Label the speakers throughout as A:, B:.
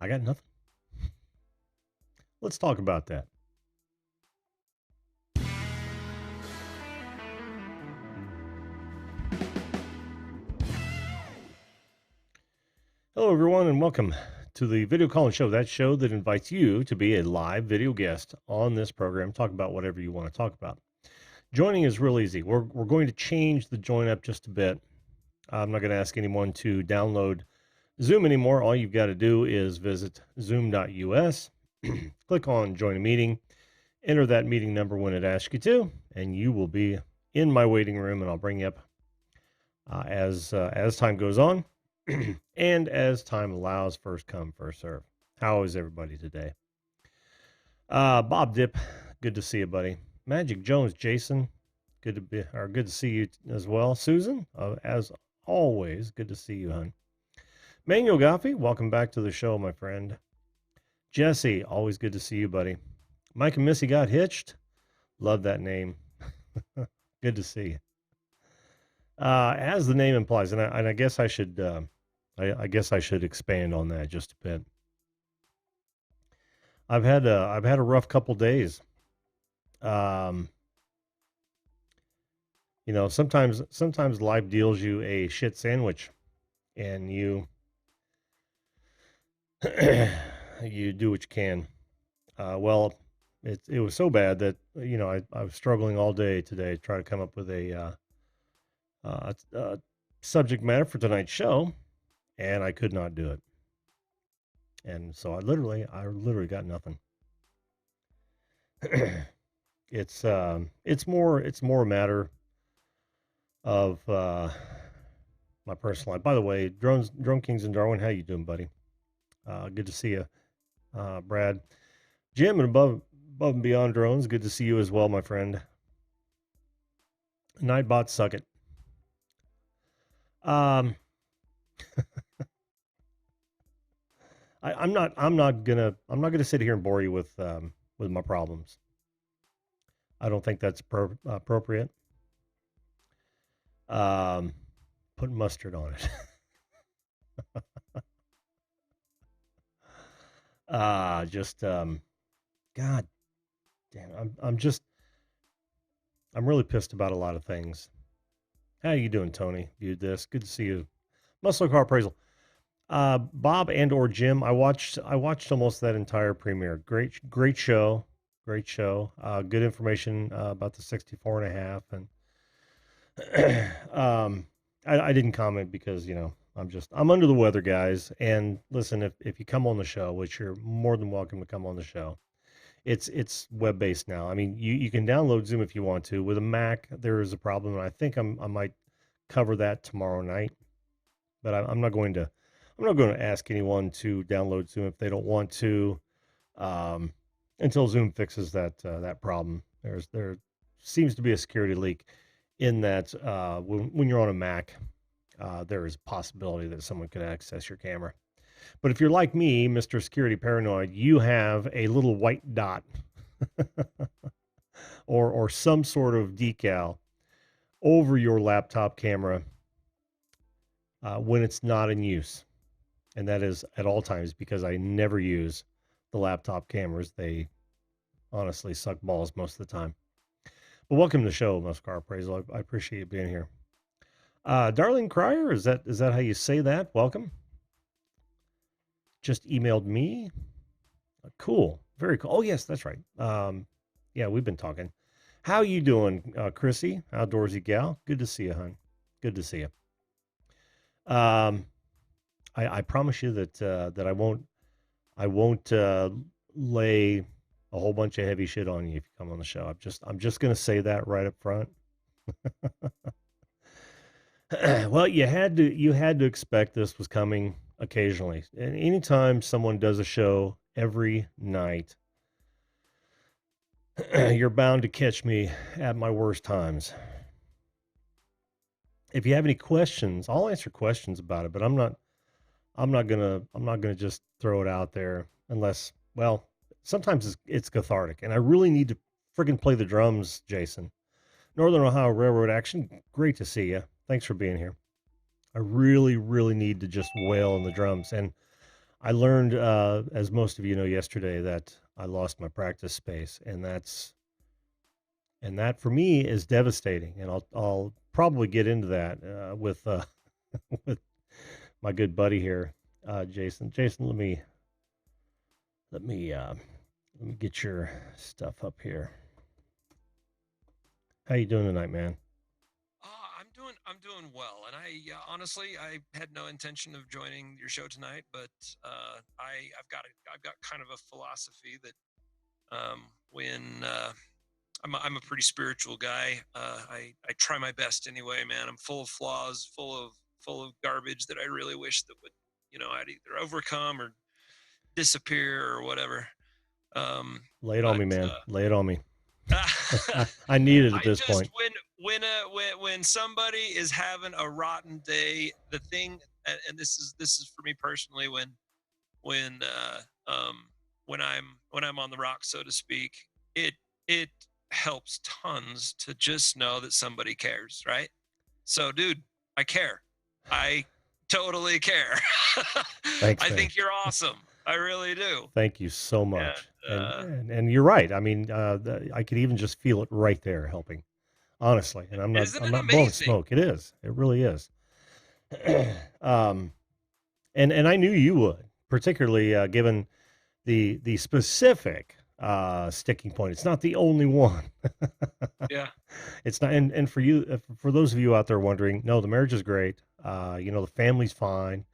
A: I got nothing. Let's talk about that. Hello, everyone, and welcome to the Video Calling Show. That show that invites you to be a live video guest on this program. Talk about whatever you want to talk about. Joining is real easy. We're going to change the join up just a bit. I'm not going to ask anyone to download Zoom anymore. All you've got to do is visit zoom.us, click on join a meeting, enter that meeting number when it asks you to, and you will be in my waiting room, and I'll bring you up as time goes on and as time allows. First come, first serve. How is everybody today? Bob Dip, good to see you, buddy. Magic Jones, Jason, good to see you as well. Susan, as always, good to see you, hon. Manuel Goffey, welcome back to the show, my friend. Jesse, always good to see you, buddy. Mike and Missy got hitched. Love that name. Good to see you. As the name implies, and I guess I should, I guess I should expand on that just a bit. I've had a rough couple days. You know, sometimes life deals you a shit sandwich, and you you do what you can. Well, it was so bad that I was struggling all day today to try to come up with a subject matter for tonight's show, and I could not do it. And so I literally got nothing. It's more a matter of my personal life. By the way, Drone Kings in Darwin, how you doing, buddy? Good to see you, Brad, Jim, and above and beyond drones. Good to see you as well, my friend. Nightbot, suck it. I'm not gonna sit here and bore you with my problems. I don't think that's appropriate. Put mustard on it. God damn, I'm really pissed about a lot of things. How you doing, Tony? Viewed this. Good to see you. Muscle Car Appraisal. Bob and or Jim, I watched almost that entire premiere. Great show. Great show. Good information about the 64 and a half. And I didn't comment because, I'm under the weather, guys. And listen, if you come on the show, which you're more than welcome to come on the show, it's web-based now. I mean, you can download Zoom if you want to. With a Mac, there is a problem, and I think I might cover that tomorrow night. But I'm not going to ask anyone to download Zoom if they don't want to, until Zoom fixes that problem. There seems to be a security leak in that when you're on a Mac, there is a possibility that someone could access your camera. But if you're like me, Mr. Security Paranoid, you have a little white dot or some sort of decal over your laptop camera when it's not in use. And that is at all times because I never use the laptop cameras. They honestly suck balls most of the time. But welcome to the show, Muscle Car Appraisal. I appreciate you being here. Darlene Cryer, is that how you say that? Welcome. Just emailed me. Cool. Very cool. Oh, yes, that's right. Yeah, we've been talking. How you doing, Chrissy? Outdoorsy gal? Good to see you, hon. Good to see you. I promise you that I won't lay a whole bunch of heavy shit on you if you come on the show. I'm just gonna say that right up front. Well, you had to expect this was coming occasionally. And anytime someone does a show every night, you're bound to catch me at my worst times. If you have any questions, I'll answer questions about it, but I'm not gonna just throw it out there unless, well, sometimes it's cathartic, and I really need to friggin' play the drums, Jason. Northern Ohio Railroad Action, great to see you. Thanks for being here. I really, really need to just wail on the drums, and I learned, as most of you know, yesterday that I lost my practice space, and that for me is devastating. And I'll probably get into that with with my good buddy here, Jason. Jason, let me let me get your stuff up here. How you doing tonight, man?
B: I'm doing well, and honestly, I had no intention of joining your show tonight, but I've got kind of a philosophy that when I'm a pretty spiritual guy. I try my best anyway, man. I'm full of flaws, full of garbage that I really wish that would, I'd either overcome or disappear or whatever.
A: Lay it on
B: But
A: me, man. Lay it on me.
B: I
A: I need it at this
B: just
A: point.
B: when somebody is having a rotten day, the thing, and this is for me personally, when when I'm on the rock, so to speak, it it helps tons to just know that somebody cares, right? So, dude, I care. I totally care.
A: Thanks,
B: I
A: man.
B: think you're awesome. I really do.
A: Thank you so much.
B: And
A: And you're right. I mean, I could even just feel it right there helping, honestly. And
B: isn't
A: I'm
B: it
A: not blowing
B: amazing?
A: smoke. It is. It really is. um, and I knew you would, particularly given the specific sticking point. It's not the only one.
B: Yeah.
A: It's not. And for you, for those of you out there wondering, no, the marriage is great. The family's fine.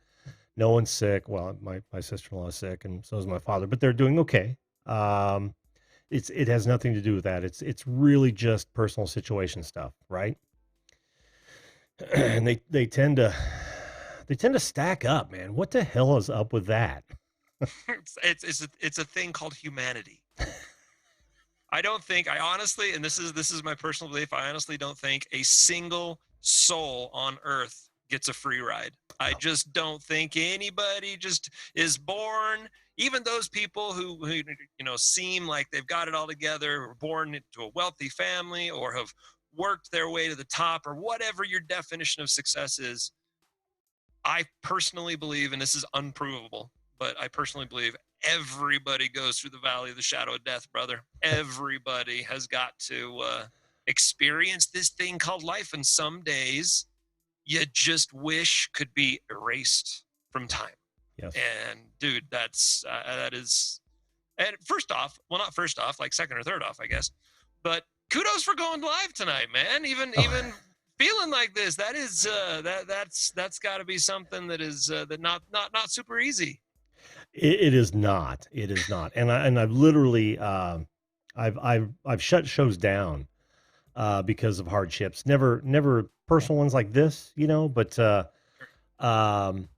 A: No one's sick. Well, my sister-in-law is sick, and so is my father, but they're doing okay. Um, it has nothing to do with that. It's really just personal situation stuff, right? And they tend to stack up, man. What the hell is up with that?
B: It's a thing called humanity. I honestly, and this is my personal belief, I honestly don't think a single soul on earth gets a free ride. I just don't think anybody just is born, even those people who seem like they've got it all together, were born into a wealthy family or have worked their way to the top or whatever your definition of success is. I personally believe, and this is unprovable, but I personally believe everybody goes through the valley of the shadow of death, brother. Everybody has got to experience this thing called life. And some days you just wish could be erased from time.
A: Yes.
B: And dude, that is, and first off, well, not first off, like second or third off, I guess, but kudos for going live tonight, man.
A: Oh,
B: Even feeling like this, that is that's got to be something that is that not super easy.
A: it is not. It is not. And I've literally I've shut shows down because of hardships. Never personal ones like this, um,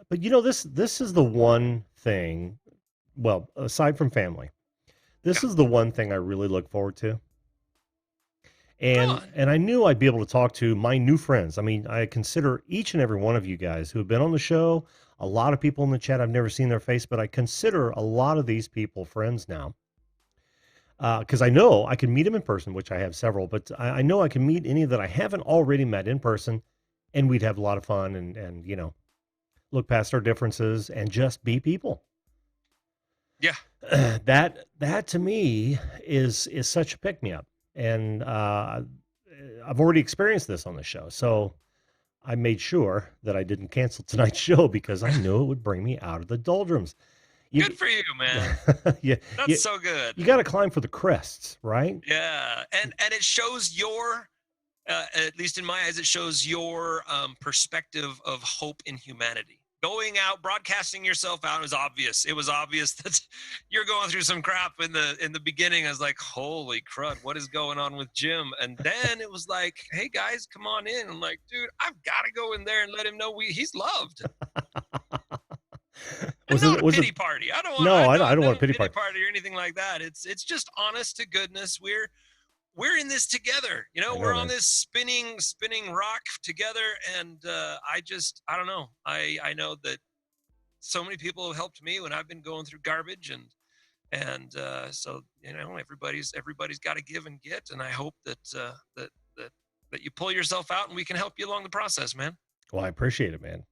A: but this is the one thing. Well, aside from family,
B: Yeah,
A: this is the one thing I really look forward to.
B: right
A: And
B: on.
A: and I knew I'd be able to talk to my new friends. I mean, I consider each and every one of you guys who have been on the show, a lot of people in the chat, I've never seen their face, but I consider a lot of these people friends now. Because I know I can meet them in person, which I have several, but I know I can meet any that I haven't already met in person, and we'd have a lot of fun and look past our differences and just be people.
B: Yeah,
A: That to me is such a pick me up, and I've already experienced this on the show, so I made sure that I didn't cancel tonight's show because I knew it would bring me out of the doldrums.
B: good
A: You,
B: for you, man.
A: yeah,
B: That's
A: you,
B: so good.
A: you got to climb for the crests, right?
B: Yeah, and it shows your, at least in my eyes, it shows your perspective of hope in humanity. Going out, broadcasting yourself out was obvious. It was obvious that you're going through some crap in the beginning. I was like, "Holy crud, what is going on with Jim?" And then it was like, "Hey guys, come on in." I'm like, "Dude, I've got to go in there and let him know he's loved." And
A: Was it?
B: not a
A: Was it?
B: pity party. I don't want.
A: No, I don't
B: no
A: want a pity
B: pity
A: party.
B: party or anything like that. It's just honest to goodness. We're in this together.
A: I know,
B: We're on
A: man.
B: this spinning rock together. And I don't know. I know that so many people have helped me when I've been going through garbage, and so everybody's got to give and get. And I hope that you pull yourself out and we can help you along the process, man.
A: Well, I appreciate it, man.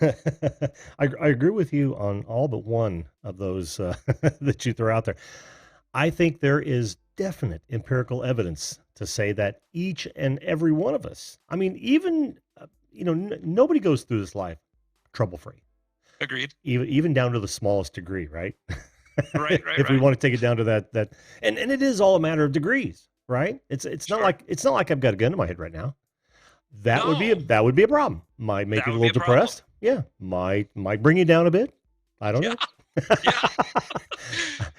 A: I agree with you on all but one of those that you throw out there. I think there is definite empirical evidence to say that each and every one of us, I mean, even, nobody goes through this life trouble free,
B: Agreed.
A: even down to the smallest degree, right?
B: Right, right,
A: If we
B: right.
A: want to take it down to that, and it is all a matter of degrees, right? It's not
B: Sure.
A: like I've got a gun to my head right now.
B: No,
A: That would be a problem. Might make
B: that
A: you a
B: would be
A: little
B: a problem.
A: depressed. Yeah, might bring you down a bit. I don't
B: Yeah,
A: know.
B: yeah.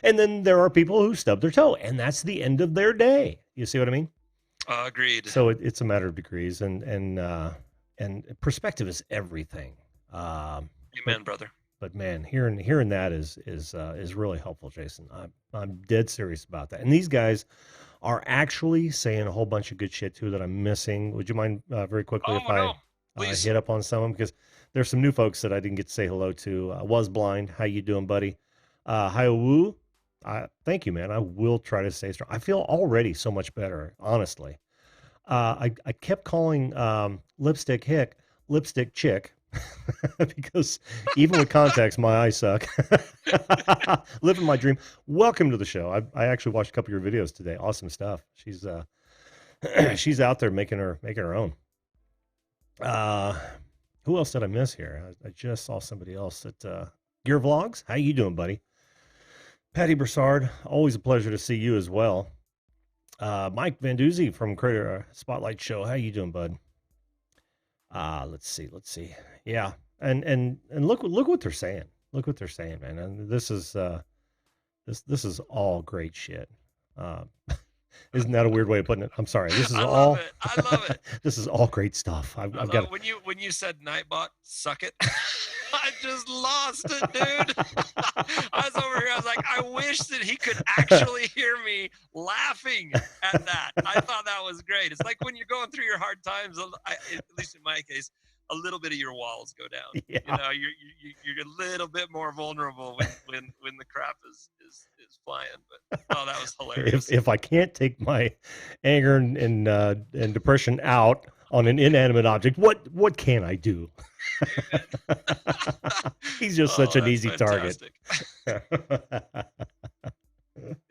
A: And then there are people who stub their toe, and that's the end of their day. You see what I mean?
B: Agreed.
A: So it's a matter of degrees, and perspective is everything. But
B: Amen, brother.
A: but man, hearing that is really helpful, Jason. I'm dead serious about that. And these guys are actually saying a whole bunch of good shit too that I'm missing. Would you mind very quickly if
B: Oh
A: I
B: no, please.
A: hit up on some of them, because there's some new folks that I didn't get to say hello to. Was blind. How you doing, buddy? Hi Woo. Thank you, man. I will try to stay strong. I feel already so much better, honestly. I kept calling lipstick hick lipstick chick because even with contacts, my eyes suck. Living my dream. Welcome to the show. I actually watched a couple of your videos today. Awesome stuff. She's she's out there making her own. Uh, who else did I miss here? I just saw somebody else at Gear Vlogs. How you doing, buddy? Patty Broussard. Always a pleasure to see you as well. Mike Van Doozy from Creator Spotlight Show. How you doing, bud? Let's see. Yeah, and look what they're saying. Look what they're saying, man. And this is all great shit. Uh, isn't that a weird way of putting it? I'm sorry. This is
B: I love
A: all
B: it. I love it.
A: this is all great stuff.
B: I
A: I've got
B: love when you said Nightbot, suck it. I just lost it, dude. I was over here. I was like, I wish that he could actually hear me laughing at that. I thought that was great. It's like when you're going through your hard times. At least in my case, a little bit of your walls go down.
A: yeah.
B: You know, you're a little bit more vulnerable when the crap is flying. But oh, that was hilarious.
A: If I can't take my anger and depression out on an inanimate object, what can I do? He's just such
B: Oh,
A: an
B: that's
A: easy target.
B: fantastic.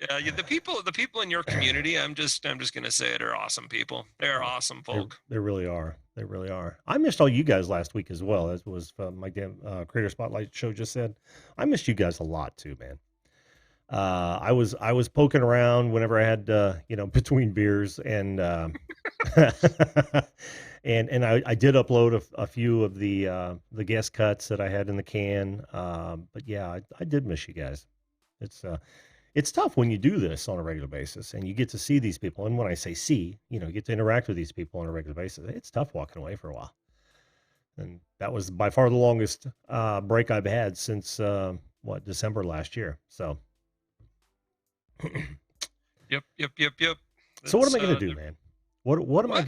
B: Yeah, the people in your community, I'm just gonna say it, are awesome people. They're awesome folk.
A: They really are. They really are. I missed all you guys last week as well. As was my damn Creator Spotlight show just said. I missed you guys a lot too, man. I was poking around whenever I had between beers and and I did upload a few of the guest cuts that I had in the can. But yeah, I did miss you guys. It's tough when you do this on a regular basis and you get to see these people. And when I say see, you get to interact with these people on a regular basis. It's tough walking away for a while. And that was by far the longest break I've had since December last year. So
B: Yep.
A: so what am I
B: That's,
A: going to do, man? What am I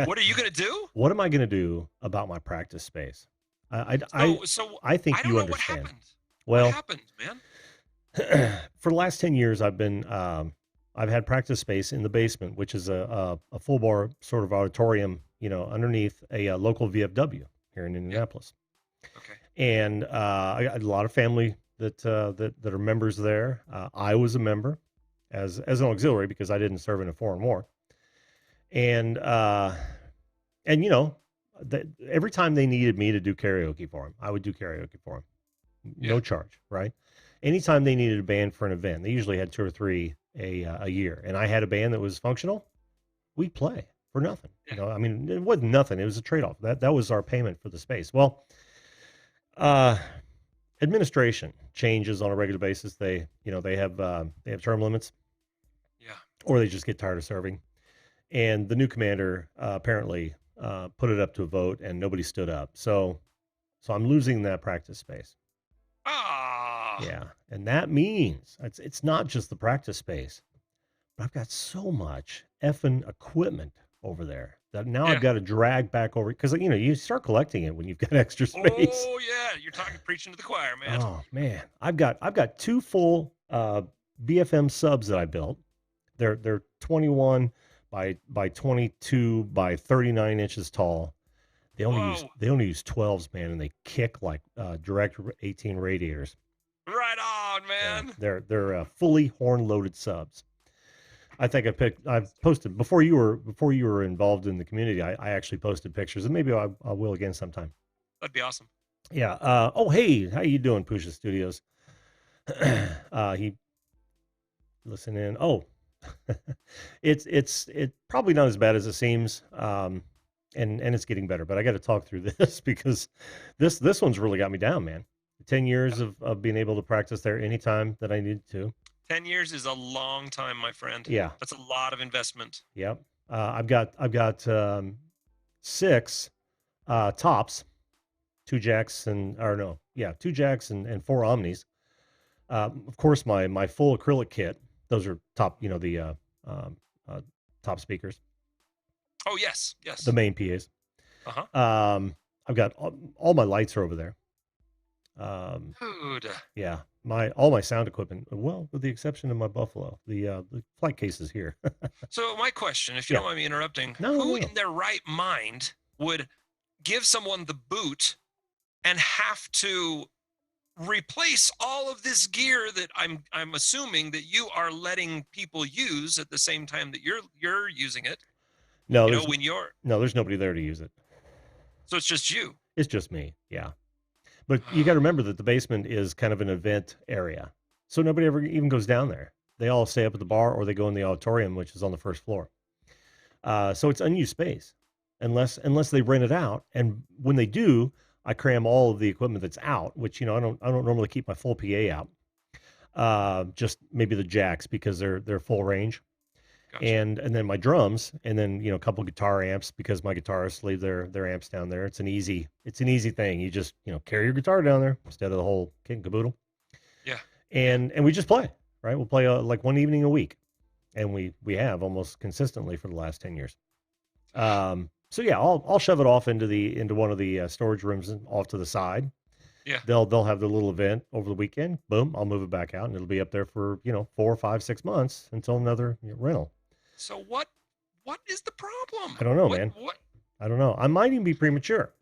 B: What are you gonna do?
A: what am I going to do about my practice space?
B: So
A: I think
B: I don't
A: you
B: know what
A: understand.
B: happened. What
A: Well,
B: happened, man?
A: for the last 10 years, I've had practice space in the basement, which is a full bar sort of auditorium, underneath a local VFW here in
B: Yeah.
A: Indianapolis.
B: Okay.
A: And I got a lot of family that are members there. I was a member as an auxiliary because I didn't serve in a foreign war. And every time they needed me to do karaoke for them, I would do karaoke for them, no
B: Yeah.
A: charge, right? Anytime they needed a band for an event, they usually had two or three a year, and I had a band that was functional. We'd play for nothing.
B: Yeah.
A: I mean, it wasn't nothing. It was a trade off. That was our payment for the space. Well, uh, administration changes on a regular basis. They have term limits,
B: Yeah.
A: or they just get tired of serving. And the new commander apparently put it up to a vote, and nobody stood up. So I'm losing that practice space.
B: Ah.
A: Yeah, and that means it's not just the practice space, but I've got so much effing equipment over there that now I've
B: Yeah.
A: got to drag back over because you start collecting it when you've got extra space.
B: Oh yeah, you're talking preaching to the choir, man.
A: Oh man, I've got two full BFM subs that I built. They're 21 by 22 by 39 inches tall.
B: Whoa.
A: they only use 12s, man, and they kick like direct 18 radiators.
B: Right on,
A: Yeah,
B: man.
A: they're fully horn loaded subs. I think I've posted before you were involved in the community. I actually posted pictures, and maybe I will again sometime.
B: That'd be awesome.
A: Yeah. Oh, hey, how you doing, Pusha Studios? He listen in. Oh, it's probably not as bad as it seems. And it's getting better, but I got to talk through this because this one's really got me down, man. 10 years
B: Yeah.
A: of being able to practice there anytime that I needed to.
B: 10 years is a long time, my friend.
A: Yeah.
B: That's a lot of investment.
A: Yep. I've got six tops, two jacks and or no, yeah, two jacks and four omnis. Of course, my full acrylic kit. Those are top, the um, uh, top speakers,
B: Oh, yes.
A: the
B: Yes.
A: main PAs.
B: Uh-huh.
A: I've got all my lights are over there. Um,
B: Dude.
A: yeah, my all my sound equipment. Well, with the exception of my Buffalo, the flight cases here.
B: So my question, if you
A: Yeah.
B: don't mind me interrupting,
A: No,
B: who
A: no.
B: in their right mind would give someone the boot and have to replace all of this gear that I'm assuming that you are letting people use at the same time that you're using it?
A: No,
B: You know,
A: there's
B: when you're
A: no, there's nobody there to use it.
B: so it's just you.
A: It's just me. Yeah. But you got to remember that the basement is kind of an event area. So nobody ever even goes down there. They all stay up at the bar or they go in the auditorium, which is on the first floor. So it's unused space unless they rent it out. And when they do, I cram all of the equipment that's out, which I don't normally keep my full PA out. Just maybe the jacks because they're full range,
B: Gotcha.
A: and then my drums, and then a couple guitar amps because my guitarists leave their amps down there. It's an easy thing. You just carry your guitar down there instead of the whole kit and caboodle,
B: Yeah. Yeah.
A: and we just play. Right, we'll play like one evening a week, and we have almost consistently for the last 10 years. So yeah, I'll shove it off into one of the storage rooms and off to the side.
B: Yeah.
A: They'll have the little event over the weekend. Boom, I'll move it back out, and it'll be up there for 4, 5, 6 months until another rental.
B: So what is the problem?
A: I don't know,
B: What
A: man.
B: what
A: I don't know. I might even be premature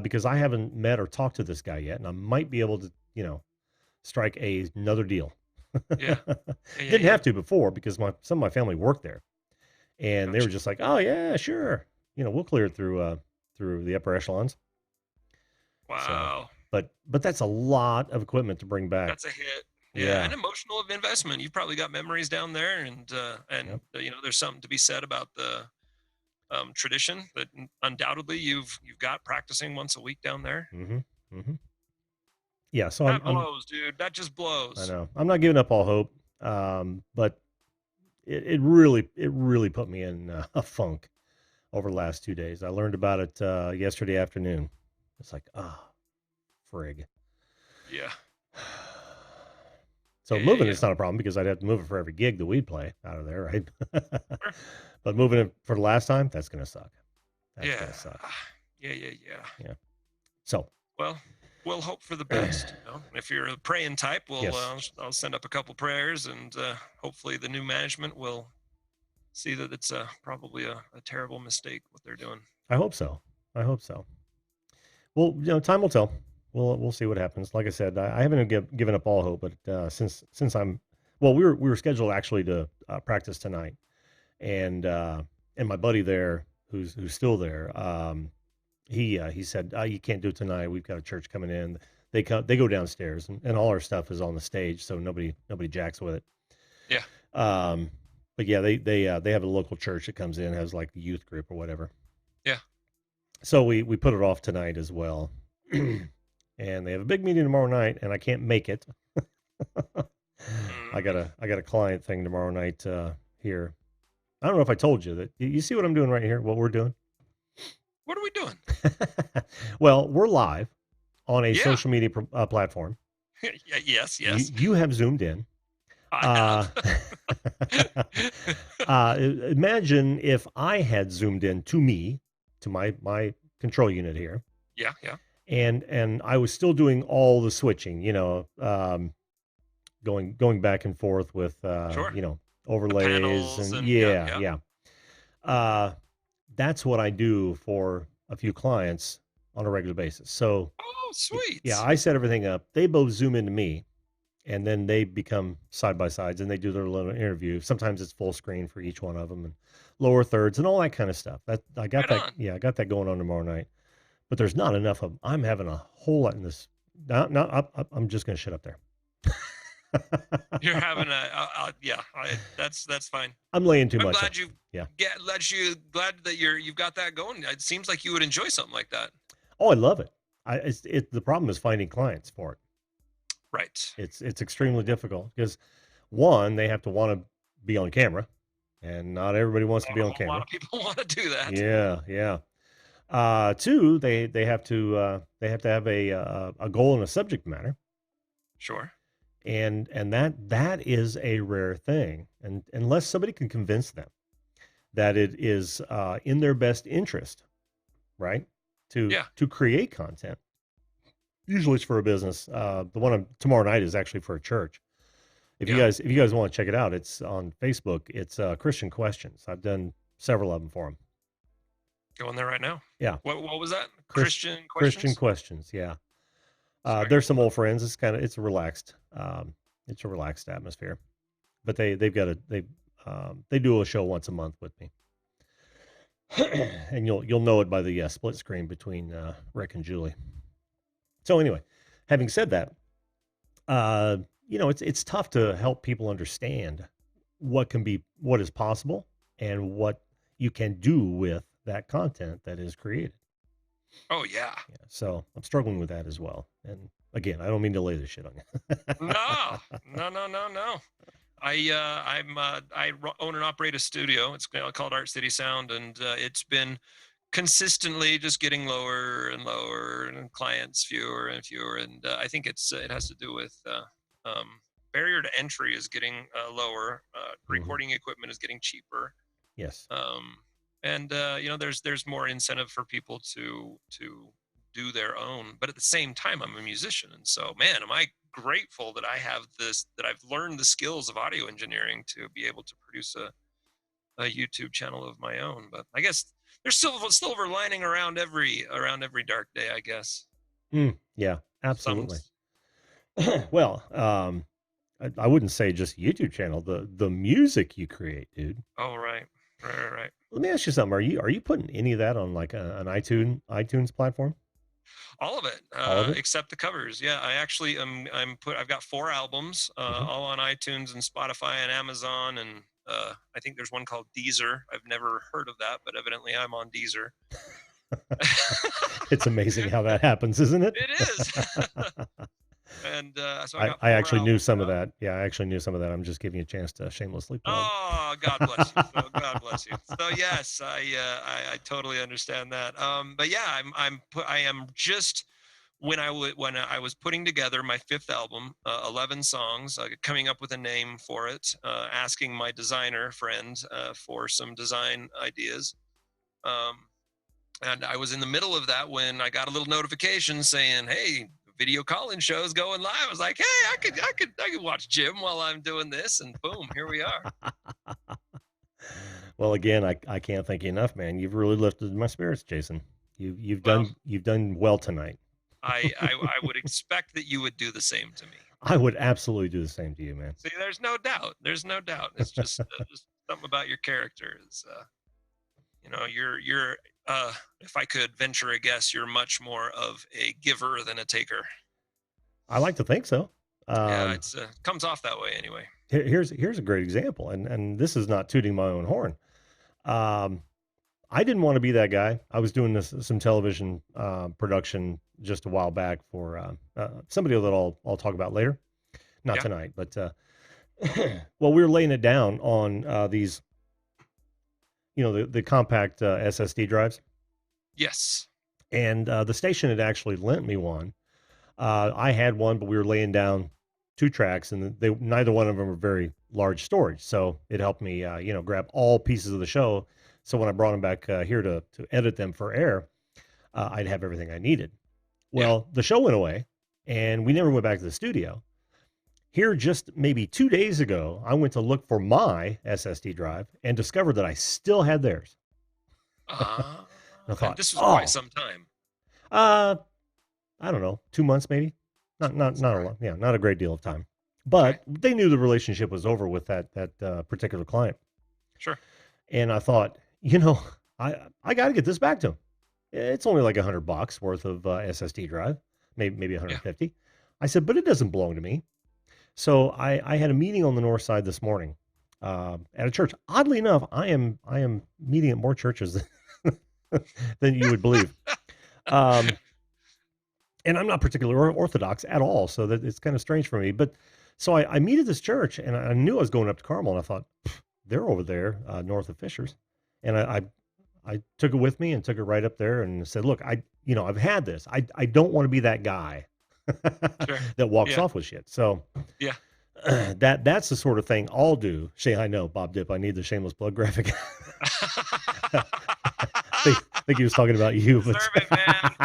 A: because I haven't met or talked to this guy yet, and I might be able to strike another deal.
B: yeah. Yeah, yeah,
A: Didn't
B: yeah.
A: have to before because some of my family worked there, and they were
B: Gotcha.
A: just like, "Oh yeah, sure, we'll clear it through the upper echelons." So,
B: Wow.
A: but that's a lot of equipment to bring back.
B: That's a hit. Yeah,
A: Yeah.
B: an emotional investment. You've probably got memories down there,
A: Yep.
B: there's something to be said about the tradition that undoubtedly you've got practicing once a week down there.
A: hmm hmm Yeah. So
B: That
A: I'm
B: blows, dude. That just
A: I
B: blows.
A: know I'm not giving up all hope. But it really put me in a funk over the last 2 days. I learned about it yesterday afternoon. It's like, frig.
B: Yeah,
A: So
B: yeah, yeah,
A: moving
B: yeah.
A: it's not a problem because I'd have to move it for every gig that we'd play out of there, right?
B: Sure.
A: But moving it for the last time, that's gonna suck. That's
B: Yeah,
A: gonna suck.
B: yeah, yeah, yeah.
A: Yeah. So
B: Well, we'll hope for the best. If you're a praying type,
A: yes,
B: I'll send up a couple prayers, and hopefully the new management will see that it's probably a terrible mistake what they're doing.
A: I hope so. I hope so. Well, time will tell. We'll see what happens. Like I said, I haven't given up all hope, but since I'm well, we were scheduled actually to practice tonight, and and my buddy there who's still there, he said, you can't do it tonight. We've got a church coming in. They go downstairs, and all our stuff is on the stage, so nobody jacks with it.
B: Yeah,
A: Um, but yeah, they have a local church that comes in, has like a youth group or whatever.
B: yeah.
A: So we put it off tonight as well. And they have a big meeting tomorrow night, and I can't make it. I got
B: Mhm.
A: a client thing tomorrow night here. I don't know if I told you that. You see what I'm doing right here? What we're doing?
B: What are we doing?
A: Well, we're live on a
B: Yeah.
A: social media platform.
B: Yeah, yes,
A: You
B: yes.
A: you have zoomed in.
B: I
A: Uh,
B: have.
A: imagine if I had zoomed in to me, to my control unit here,
B: Yeah, yeah.
A: and I was still doing all the switching, going back and forth with
B: Sure. The
A: overlays
B: panels
A: and
B: and yeah,
A: yeah,
B: yeah.
A: yeah. Uh, that's what I do for a few clients on a regular basis. So
B: Oh,
A: yeah,
B: sweet.
A: I set everything up. They both zoom into me, and then they become side by sides, and they do their little interview. Sometimes it's full screen for each one of them, and lower thirds, and all that kind of stuff. That I got
B: Right
A: that.
B: on.
A: Yeah, I got that going on tomorrow night. But there's not enough of 'em. I'm having a whole lot in this. Not I'm just gonna shut up there.
B: You're having yeah, that's fine.
A: I'm laying too
B: I'm
A: much on.
B: glad you
A: Yeah.
B: glad that you've got that going. It seems like you would enjoy something like that.
A: Oh, I love it. The problem is finding clients for it.
B: Right.
A: It's extremely difficult because one, they have to want to be on camera, and not everybody wants to
B: Not
A: be
B: a
A: on
B: whole lot
A: camera.
B: of people want to do that.
A: Yeah, yeah. Two, they have to have a goal and a subject matter,
B: Sure.
A: and that is a rare thing, and unless somebody can convince them that it is in their best interest, right,
B: Yeah.
A: to create content. Usually, it's for a business. The one tomorrow night is actually for a church.
B: Yeah.
A: If you guys want to check it out, it's on Facebook. It's Christian Questions. I've done several of them for them.
B: Going there right now.
A: Yeah,
B: What was that?
A: Chris,
B: Christian
A: Christian
B: questions?
A: Questions. Yeah,
B: So I can
A: there's
B: pull
A: some
B: that.
A: old friends. It's a relaxed atmosphere. But they do a show once a month with me, and you'll know it by the split screen between Rick and Julie. So anyway, having said that, uh, it's tough to help people understand what is possible and what you can do with that content that is created.
B: Oh yeah.
A: Yeah, so I'm struggling with that as well. And again, I don't mean to lay this shit on you.
B: No. No, no, no, no. Own and operate a studio. It's called Art City Sound, and it's been consistently just getting lower and lower, and clients fewer and fewer. And I think it has to do with barrier to entry is getting lower.
A: Mhm.
B: Recording equipment is getting cheaper.
A: Yes.
B: Um, and there's more incentive for people to do their own. But at the same time, I'm a musician, and so man, am I grateful that that I've learned the skills of audio engineering to be able to produce a YouTube channel of my own. But I guess there's still a silver lining around every dark day, I guess.
A: Yeah,
B: Some
A: absolutely. Well, I wouldn't say just YouTube channel, the music you create, dude.
B: Oh, right. Right, right, right.
A: Let me ask you something. Are you putting any of that on like an iTunes platform?
B: All of it,
A: All of it?
B: except the covers. Yeah, I actually I've got 4 albums,
A: Hmm.
B: all on iTunes and Spotify and Amazon, and I think there's one called Deezer. I've never heard of that, but evidently I'm on Deezer.
A: It's amazing how that happens, isn't it?
B: It is. And so I got
A: I
B: 4
A: actually knew
B: albums
A: some of
B: out.
A: that. Yeah, I actually knew some of that. I'm just giving you a chance to shamelessly plug.
B: Oh, God bless you. So God bless you. So yes, I totally understand that. But yeah, I am just when I was putting together my 5th album, 11 songs, coming up with a name for it, asking my designer friend for some design ideas. Um, and I was in the middle of that when I got a little notification saying, "Hey, video calling show's going live." I was like, "Hey, I could watch Jim while I'm doing this," and boom, here we are.
A: Well, again, I can't thank you enough, man. You've really lifted my spirits, Jason.
B: Well,
A: You've done well tonight.
B: I would expect that you would do the same to me.
A: I would absolutely do the same to you, man.
B: See, there's no doubt. There's no doubt. It's just something about your character is, you're if I could venture a guess, you're much more of a giver than a taker.
A: I like to think so.
B: Yeah,
A: Um,
B: it's comes off that way anyway.
A: here's a great example, and this is not tooting my own horn. Um, I didn't want to be that guy. I was doing some television production just a while back for somebody that I'll talk about later, not
B: Yeah.
A: tonight. But well, we were laying it down on these, the compact SSD drives,
B: Yes.
A: and the station had actually lent me one. I had one, but we were laying down 2 tracks, and they neither one of them were very large storage, so it helped me, grab all pieces of the show. So when I brought them back here to edit them for air, I'd have everything I needed.
B: Yeah.
A: Well, the show went away, and we never went back to the studio. Here, just maybe 2 days ago, I went to look for my SSD drive and discovered that I still had theirs.
B: Ah.
A: And I
B: And
A: thought,
B: this was quite
A: oh,
B: some time.
A: uh, I don't know, 2 months maybe. Not a
B: All right.
A: lot. Yeah, not a great deal of time.
B: Okay.
A: But they knew the relationship was over with that particular client.
B: Sure.
A: And I thought, you know, I got to get this back to him. It's only like $100 worth of SSD drive, maybe
B: Yeah.
A: 150. I said, but it doesn't belong to me. So I had a meeting on the north side this morning at a church. Oddly enough, I am meeting at more churches than you would believe. Um, and I'm not particularly orthodox at all, so that it's kind of strange for me. But so I meet at this church, and I knew I was going up to Carmel, and I thought they're over there north of Fishers, and I took it with me and took it right up there and said, look, I've had this. I don't want to be that guy
B: Sure.
A: that walks
B: Yeah.
A: off with shit. So
B: Yeah.
A: that's the sort of thing I'll do. Say, I know, Bob Dip. I need the shameless plug graphic. think he was talking about you, but
B: Deserve it, man.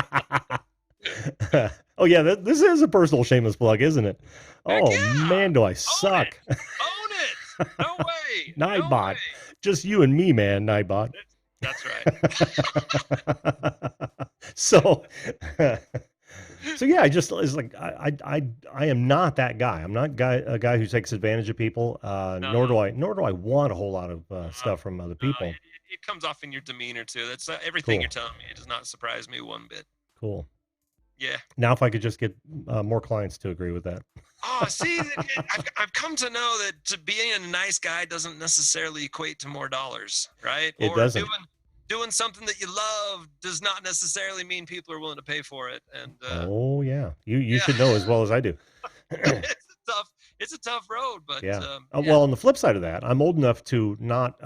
A: oh yeah, this is a personal shameless plug, isn't it?
B: Heck
A: Oh
B: yeah.
A: man, do I
B: Own it.
A: suck?
B: Own it. No way. No
A: Nightbot,
B: way.
A: just you and me, man. Nightbot.
B: That's right.
A: so, so yeah, I just it's like I am not that guy. I'm not a guy who takes advantage of people.
B: No,
A: Nor do I want a whole lot of
B: no,
A: stuff from other
B: no.
A: people.
B: It comes off in your demeanor too. That's everything
A: Cool,
B: you're telling me. It does not surprise me one bit.
A: cool.
B: Yeah.
A: Now, if I could just get more clients to agree with that.
B: Oh, see, I've come to know that being a nice guy doesn't necessarily equate to more dollars, right?
A: It
B: Or
A: doesn't.
B: doing something that you love does not necessarily mean people are willing to pay for it. And
A: Oh yeah, you
B: yeah,
A: should know as well as I do.
B: it's a tough road, but
A: Yeah.
B: yeah,
A: Well, on the flip side of that, I'm old enough to not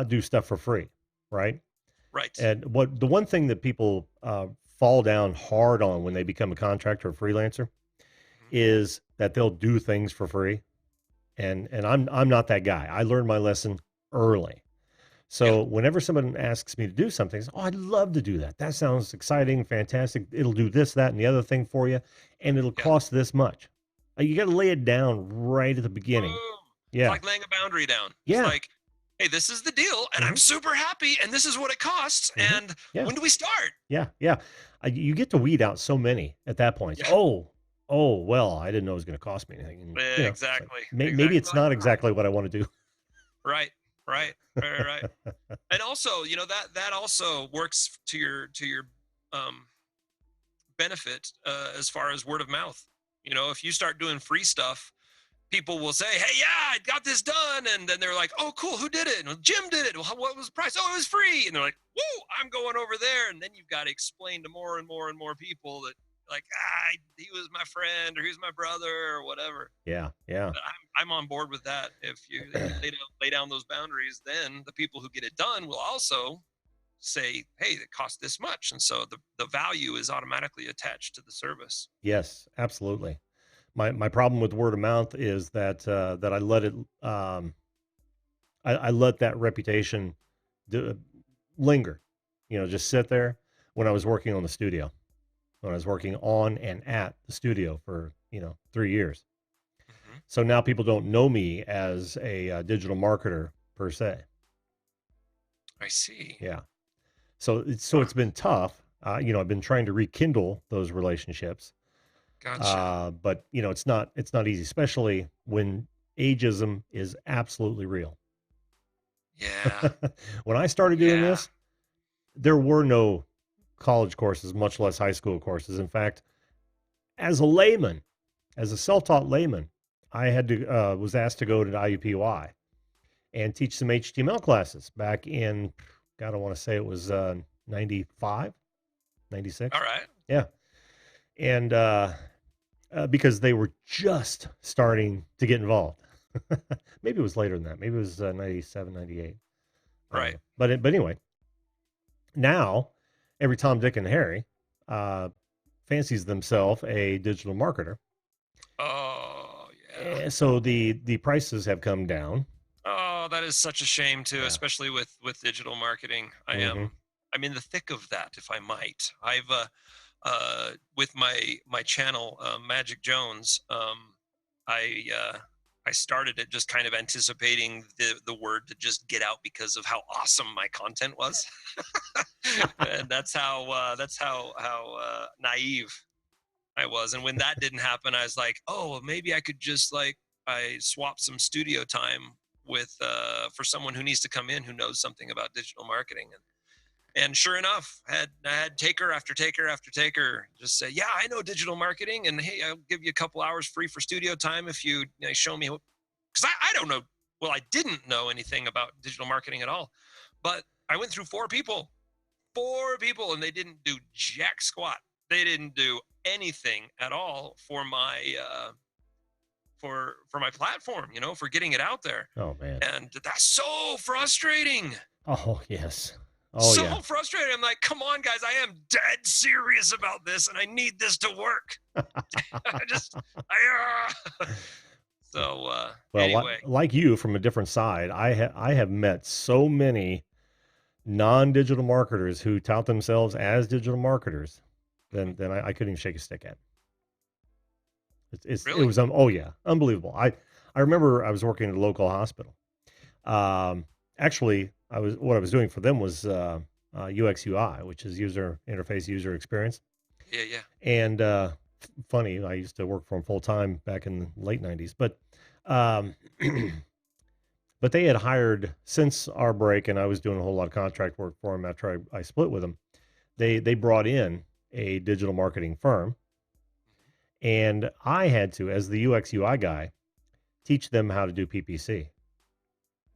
A: do stuff for free, right?
B: right.
A: And what the one thing that people fall down hard on when they become a contractor or freelancer
B: Mhm.
A: is that they'll do things for free, and I'm not that guy. I learned my lesson early.
B: Yeah,
A: So whenever someone asks me to do something, I say, "Oh, I'd love to do that. That sounds exciting, fantastic. It'll do this, that, and the other thing for you, and it'll
B: yeah.
A: cost this much." You got to lay it down right at the beginning.
B: Boom. It's
A: Yeah,
B: like laying a boundary down. It's
A: yeah,
B: like, hey, this is the deal, and I'm
A: hmm
B: super happy, and this is what it costs.
A: hmm
B: And
A: yeah,
B: when do we start?
A: yeah, yeah. You get to weed out so many at that point.
B: Yeah,
A: Oh, well, I didn't know it was going to cost me anything, and it's like
B: exactly,
A: maybe
B: exactly
A: it's
B: like
A: not
B: that.
A: exactly what I want to do.
B: Right, right. And also, that also works to your um, benefit as far as word of mouth. If you start doing free stuff, people will say, "Hey, yeah, I got this done," and then they're like, "Oh, cool, who did it?" And Jim did it. Well, what was the price? Oh, it was free. And they're like, "Woo, I'm going over there." And then you've got to explain to more and more and more people that, like, he was my friend or he was my brother or whatever.
A: Yeah, yeah,
B: But I'm on board with that. If you lay down those boundaries, then the people who get it done will also say, "Hey, it cost this much," and so the value is automatically attached to the service.
A: yes, absolutely. My problem with word of mouth is that I let it I let that reputation d linger, just sit there when I was working on the studio, when I was working on and at the studio for, 3 years.
B: Hmm.
A: So now people don't know me as a, digital marketer per se.
B: I see.
A: Yeah. So it's
B: Huh,
A: been tough. I've been trying to rekindle those relationships,
B: gotcha.
A: but, it's not easy, especially when ageism is absolutely real.
B: Yeah.
A: When I started doing
B: Yeah.
A: this, there were no college courses, much less high school courses. In fact, as a layman, as a self-taught layman, I had to was asked to go to the IUPUI and teach some HTML classes back in, God, I want to say it was 95,
B: All
A: 96.
B: right.
A: Yeah. And because they were just starting to get involved. Maybe it was later than that. Maybe it was 97, 98. I don't
B: Right.
A: know. But anyway, now every Tom, Dick, and Harry uh, fancies themselves a digital marketer.
B: Oh, yeah.
A: So the prices have come down.
B: Oh, that is such a shame too,
A: Yeah.
B: especially with digital marketing.
A: Hmm.
B: I'm in the thick of that, if I might. I've with my channel Magic Jones. I I started it just kind of anticipating the word to just get out because of how awesome my content was. And that's how naive I was. And when that didn't happen, I was like, oh, well, maybe I could just like I swap some studio time with for someone who needs to come in who knows something about digital marketing. And sure enough, I had taker after taker after taker just say, yeah, I know digital marketing, and hey, I'll give you a couple hours free for studio time if you show me. Because I don't know. Well, I didn't know anything about digital marketing at all, but I went through four people, and they didn't do jack squat. They didn't do anything at all for my platform, for getting it out there.
A: Oh man.
B: And that's so frustrating.
A: Oh yes. Oh
B: So
A: yeah.
B: frustrating. I'm like, come on, guys, I am dead serious about this, and I need this to work. I just, I, so
A: Well,
B: anyway,
A: like you from a different side, I have met so many non-digital marketers who tout themselves as digital marketers, then I couldn't even shake a stick at. It
B: really,
A: was oh yeah, unbelievable. I remember I was working at a local hospital. Actually, what I was doing for them was UX UI, which is user interface, user experience.
B: yeah, yeah,
A: And funny, I used to work for them full time back in the late '90s, but um, but they had hired since our break, and I was doing a whole lot of contract work for them after I split with them. They brought in a digital marketing firm, and I had to, as the UX UI guy, teach them how to do PPC.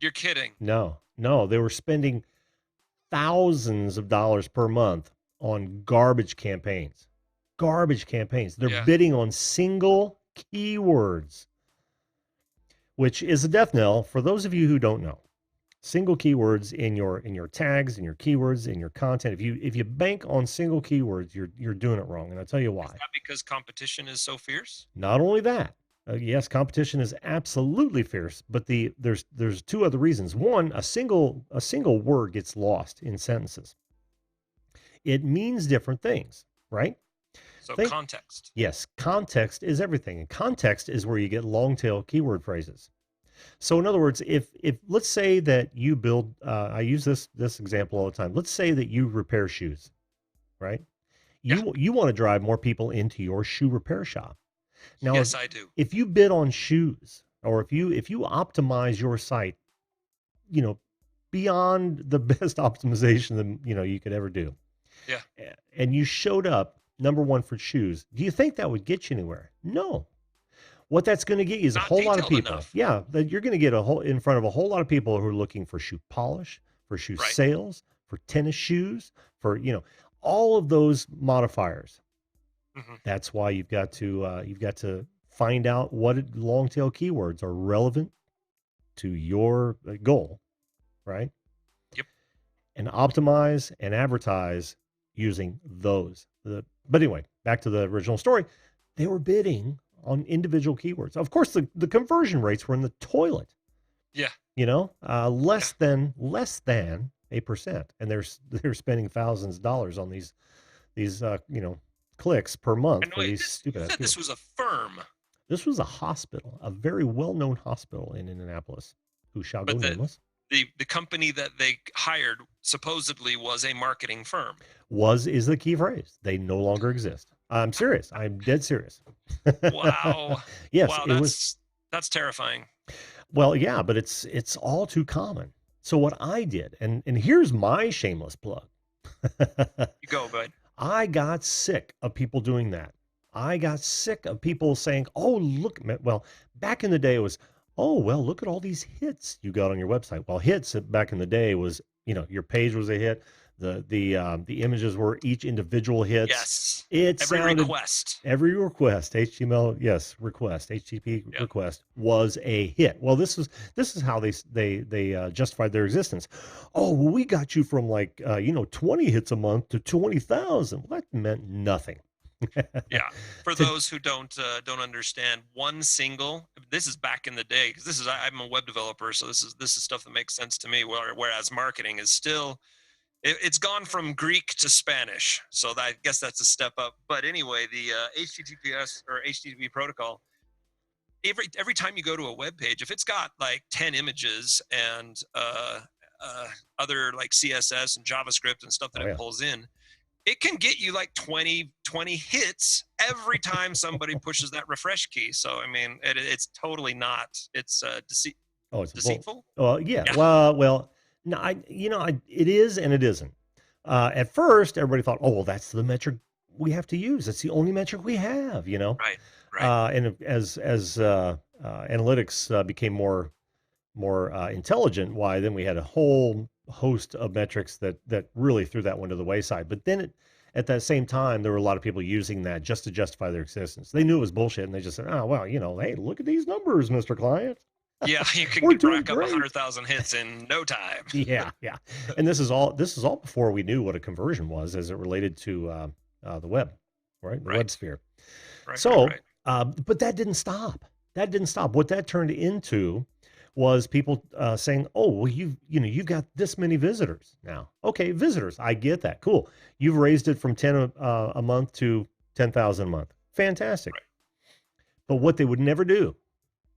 B: you're kidding.
A: No, no, they were spending thousands of dollars per month on garbage campaigns. Garbage campaigns. They're
B: Yeah,
A: bidding on single keywords, which is a death knell for those of you who don't know. Single keywords in your tags, in your keywords, in your content. If you bank on single keywords, you're doing it wrong, and I'll tell you
B: is
A: why.
B: that because competition is so fierce?
A: Not only that, yes, competition is absolutely fierce, but there's two other reasons. One, a single word gets lost in sentences. It means different things, right?
B: So
A: Think
B: context.
A: Yes, context is everything, and context is where you get long tail keyword phrases. So in other words, if let's say that you build, I use this example all the time. Let's say that you repair shoes, right?
B: Yeah,
A: You want to drive more people into your shoe repair shop. Now,
B: yes, I do.
A: if you bid on shoes, or if you optimize your site, you know, beyond the best optimization that you could ever do,
B: Yeah,
A: and you showed up number one for shoes, do you think that would get you anywhere? No. What that's going to get you is a
B: not
A: whole lot of
B: detailed
A: people.
B: enough.
A: Yeah, that you're going to get a whole in front of a whole lot of people who are looking for shoe polish, for shoe
B: Right.
A: sales, for tennis shoes, for all of those modifiers.
B: Hmm.
A: That's why you've got to find out what long tail keywords are relevant to your goal, right?
B: Yep.
A: And optimize and advertise using those. But anyway, back to the original story. They were bidding on individual keywords. Of course, the conversion rates were in the toilet.
B: Yeah. Yeah.
A: Less than a percent, and they're spending thousands of dollars on these clicks per month
B: And
A: for
B: wait,
A: these
B: this
A: stupid
B: you
A: ass
B: said this
A: keywords.
B: was a firm,
A: This was a hospital, a very well known hospital in Indianapolis, who shall go
B: but the
A: nameless.
B: the company that they hired supposedly was a marketing firm.
A: Is the key phrase. They no longer exist. I'm serious. I'm dead serious.
B: Wow.
A: Yes,
B: Wow,
A: it was.
B: that's terrifying.
A: Well, yeah, but it's all too common. So what I did, and here's my shameless plug.
B: You go, bud.
A: I got sick of people doing that. I got sick of people saying, "Oh, look." Well, back in the day, it was, "Oh, well, look at all these hits you got on your website." Well, hits back in the day was, your page was a hit. The images were each individual hits.
B: Yes.
A: It
B: Every
A: sounded
B: request.
A: Every request, HTML, yes, request, HTTP
B: Yeah.
A: request was a hit. Well, this is how they justified their existence. Oh, well, we got you from like 20 hits a month to 20,000. Well, that meant nothing.
B: Yeah. For
A: To
B: those who don't understand, one single. This is back in the day because I'm a web developer, so this is stuff that makes sense to me. Whereas marketing is still it's gone from Greek to Spanish, so I guess that's a step up. But anyway, the HTTPS or HTTP protocol, every time you go to a web page, if it's got like 10 images and other like CSS and JavaScript and stuff that
A: Oh
B: it
A: yeah.
B: pulls in, it can get you like 20 hits every time somebody pushes that refresh key. So I mean, it's totally not. It's
A: Oh, it's a bull.
B: deceitful.
A: Yeah.
B: Yeah.
A: Well, no, it is and it isn't. At first, everybody thought, oh, well, that's the metric we have to use. It's the only metric we have, you know.
B: Right. Right.
A: And as analytics became more intelligent, why then we had a whole host of metrics that really threw that one to the wayside. But then at that same time, there were a lot of people using that just to justify their existence. They knew it was bullshit, and they just said, "Oh well, hey, look at these numbers, Mister Client.
B: Yeah, you can
A: We're doing
B: rack up
A: great."
B: 100,000 hits in no time.
A: Yeah, yeah. And this is all before we knew what a conversion was as it related to the web, right? The web
B: Right.
A: sphere.
B: Right. Right.
A: So,
B: Right.
A: but that didn't stop. That didn't stop. What that turned into was people saying, "Oh, well, you've got this many visitors now. Okay, visitors, I get that. Cool. You've raised it from 10 a month to 10,000 a month. Fantastic."
B: Right.
A: But what they would never do,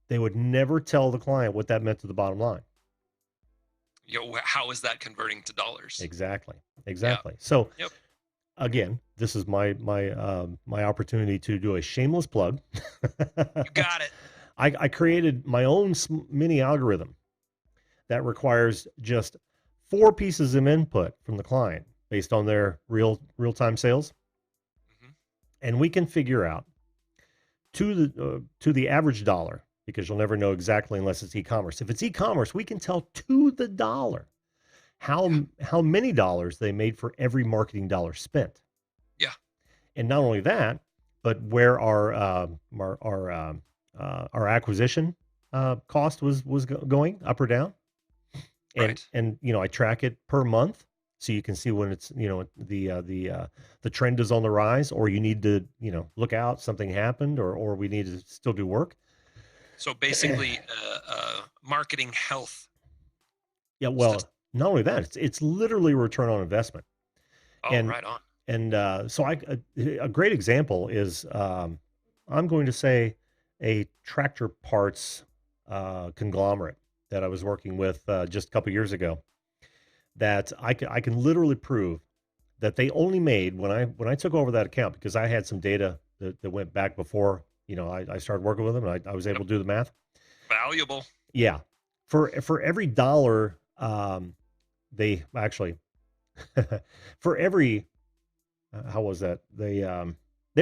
A: they would never tell the client what that meant to the bottom line.
B: How is that converting to dollars?
A: Exactly.
B: Yeah.
A: Exactly. So
B: Yep.
A: again, this is my opportunity to do a shameless plug.
B: You got it.
A: I created my own mini algorithm that requires just 4 pieces of input from the client based on their real-time sales,
B: Hmm.
A: and we can figure out to the average dollar, because you'll never know exactly unless it's e-commerce. If it's e-commerce, we can tell to the dollar
B: Yeah.
A: how many dollars they made for every marketing dollar spent.
B: Yeah.
A: And not only that, but where our acquisition cost was going up or down, and
B: Right.
A: I track it per month, so you can see when it's the trend is on the rise, or you need to look out, something happened, or we need to still do work.
B: So basically, marketing health.
A: Yeah,
B: St-
A: well, not only that, it's literally return on investment,
B: oh,
A: and
B: right on.
A: so a great example is I'm going to say a tractor parts conglomerate that I was working with just a couple years ago. That I can literally prove that they only made when I took over that account, because I had some data that went back before I started working with them, and I was able
B: Yep.
A: to do the math.
B: Valuable.
A: Yeah, for every dollar they actually for every how was that? They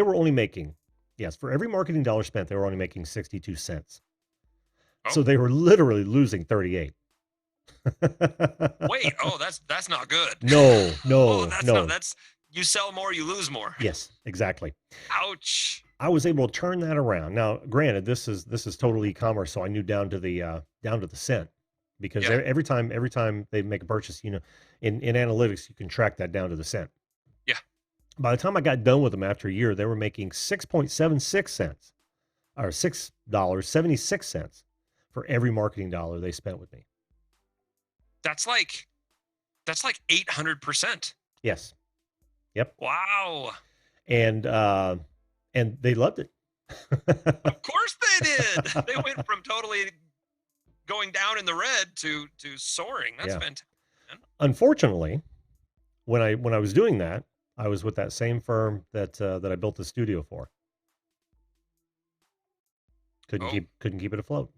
A: were only making, yes, for every marketing dollar spent, they were only making 62 cents.
B: Oh,
A: So they were literally losing 38.
B: wait. Oh, that's not good.
A: No,
B: Oh,
A: no,
B: that's not.
A: no.
B: That's you sell more, you lose more.
A: Yes, exactly.
B: Ouch.
A: I was able to turn that around. Now, granted, this is total e-commerce, so I knew down to the cent, because
B: Yeah.
A: every time they make a purchase, in analytics, you can track that down to the cent.
B: Yeah.
A: By the time I got done with them after a year, they were making 6.76 cents, or $6.76 for every marketing dollar they spent with me.
B: That's like 800%.
A: Yes. Yep.
B: Wow.
A: And they loved it.
B: Of course they did. They went from totally going down in the red to soaring. That's
A: Yeah.
B: fantastic. Man.
A: Unfortunately, when I was doing that, I was with that same firm that I built the studio for. Couldn't
B: Oh,
A: keep it afloat.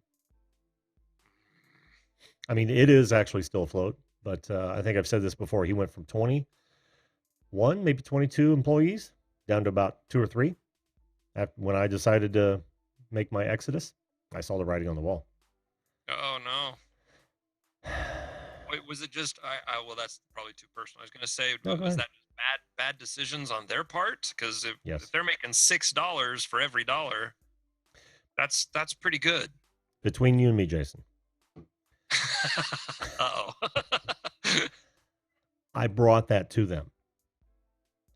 A: I mean, it is actually still afloat, but I think I've said this before. He went from 21, maybe 22 employees down to about 2 or 3. When I decided to make my exodus, I saw the writing on the wall.
B: oh no. Wait, was it just well, that's probably too personal. I was going to say,
A: No, go
B: was
A: ahead.
B: that just bad decisions on their part? Because if
A: Yes.
B: they're making $6 for every dollar, that's pretty good.
A: Between you and me, Jason,
B: Uh-oh.
A: I brought that to them.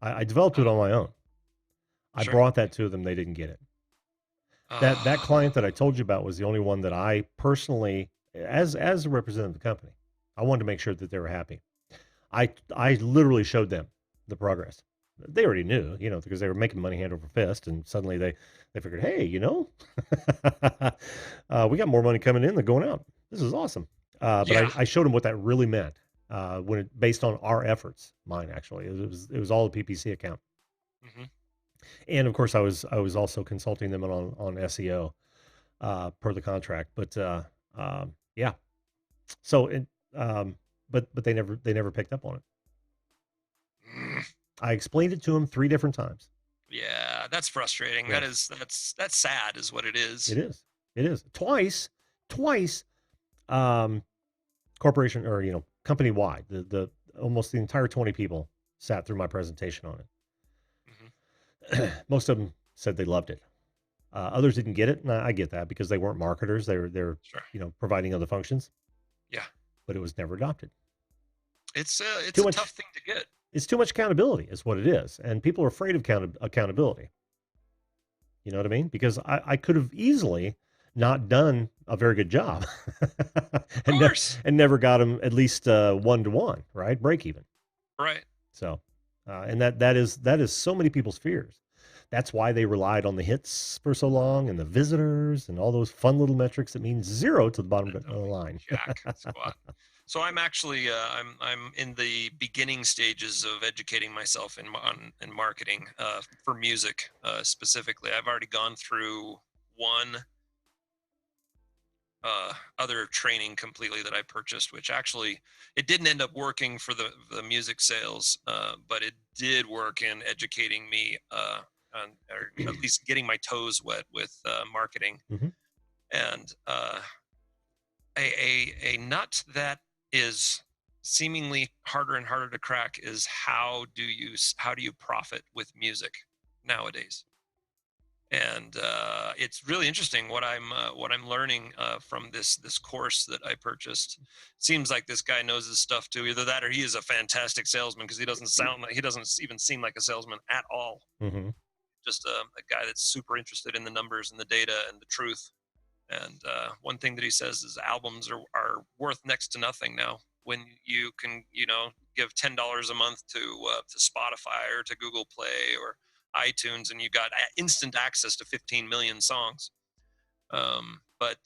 A: I developed it on my own. I
B: Sure.
A: brought that to them. They didn't get it. That client that I told you about was the only one that I personally, as a representative of the company, I wanted to make sure that they were happy. I literally showed them the progress. they already knew, because they were making money hand over fist, and suddenly they figured, hey, we got more money coming in than going out. This is awesome. But
B: Yeah.
A: I showed them what that really meant when based on our efforts, mine actually. It was all a PPC account,
B: Hmm.
A: and of course I was also consulting them on SEO per the contract. But yeah, so um, but they never picked up on it. I explained it to them 3 different times.
B: Yeah, that's frustrating.
A: Yes,
B: That's sad, is what it
A: it
B: is.
A: is. It is twice. Um, corporation or company wide. The almost the entire 20 people sat through my presentation on
B: Hmm.
A: it. Most of them said they loved it. Others didn't get it, and I get that because they weren't marketers. They're
B: Sure.
A: providing other functions,
B: Yeah,
A: but it was never adopted.
B: it's
A: Too
B: a tough
A: much.
B: thing to get.
A: It's too much accountability, is what it is, and people are afraid of accountability. You know what I mean? Because I could have easily not done a very good job,
B: Of
A: and
B: course.
A: and never got them at least 1 to 1, right? Break even.
B: Right.
A: So, and that is so many people's fears. That's why they relied on the hits for so long and the visitors and all those fun little metrics that mean zero to the bottom
B: That
A: of the
B: don't mean
A: line.
B: jack squat. So I'm actually I'm in the beginning stages of educating myself in marketing for music specifically. I've already gone through one other training completely that I purchased, which actually it didn't end up working for the music sales, but it did work in educating me or at least getting my toes wet with marketing.
A: Hmm.
B: And a nut that is seemingly harder and harder to crack is how do you profit with music nowadays? And it's really interesting what I'm learning from this course that I purchased. Seems like this guy knows his stuff too. Either that or he is a fantastic salesman, because he doesn't even seem like a salesman at all.
A: Hmm.
B: Just a guy that's super interested in the numbers and the data and the truth. And one thing that he says is albums are worth next to nothing now. When you can, give $10 a month to Spotify or to Google Play or iTunes, and you got instant access to 15 million songs. But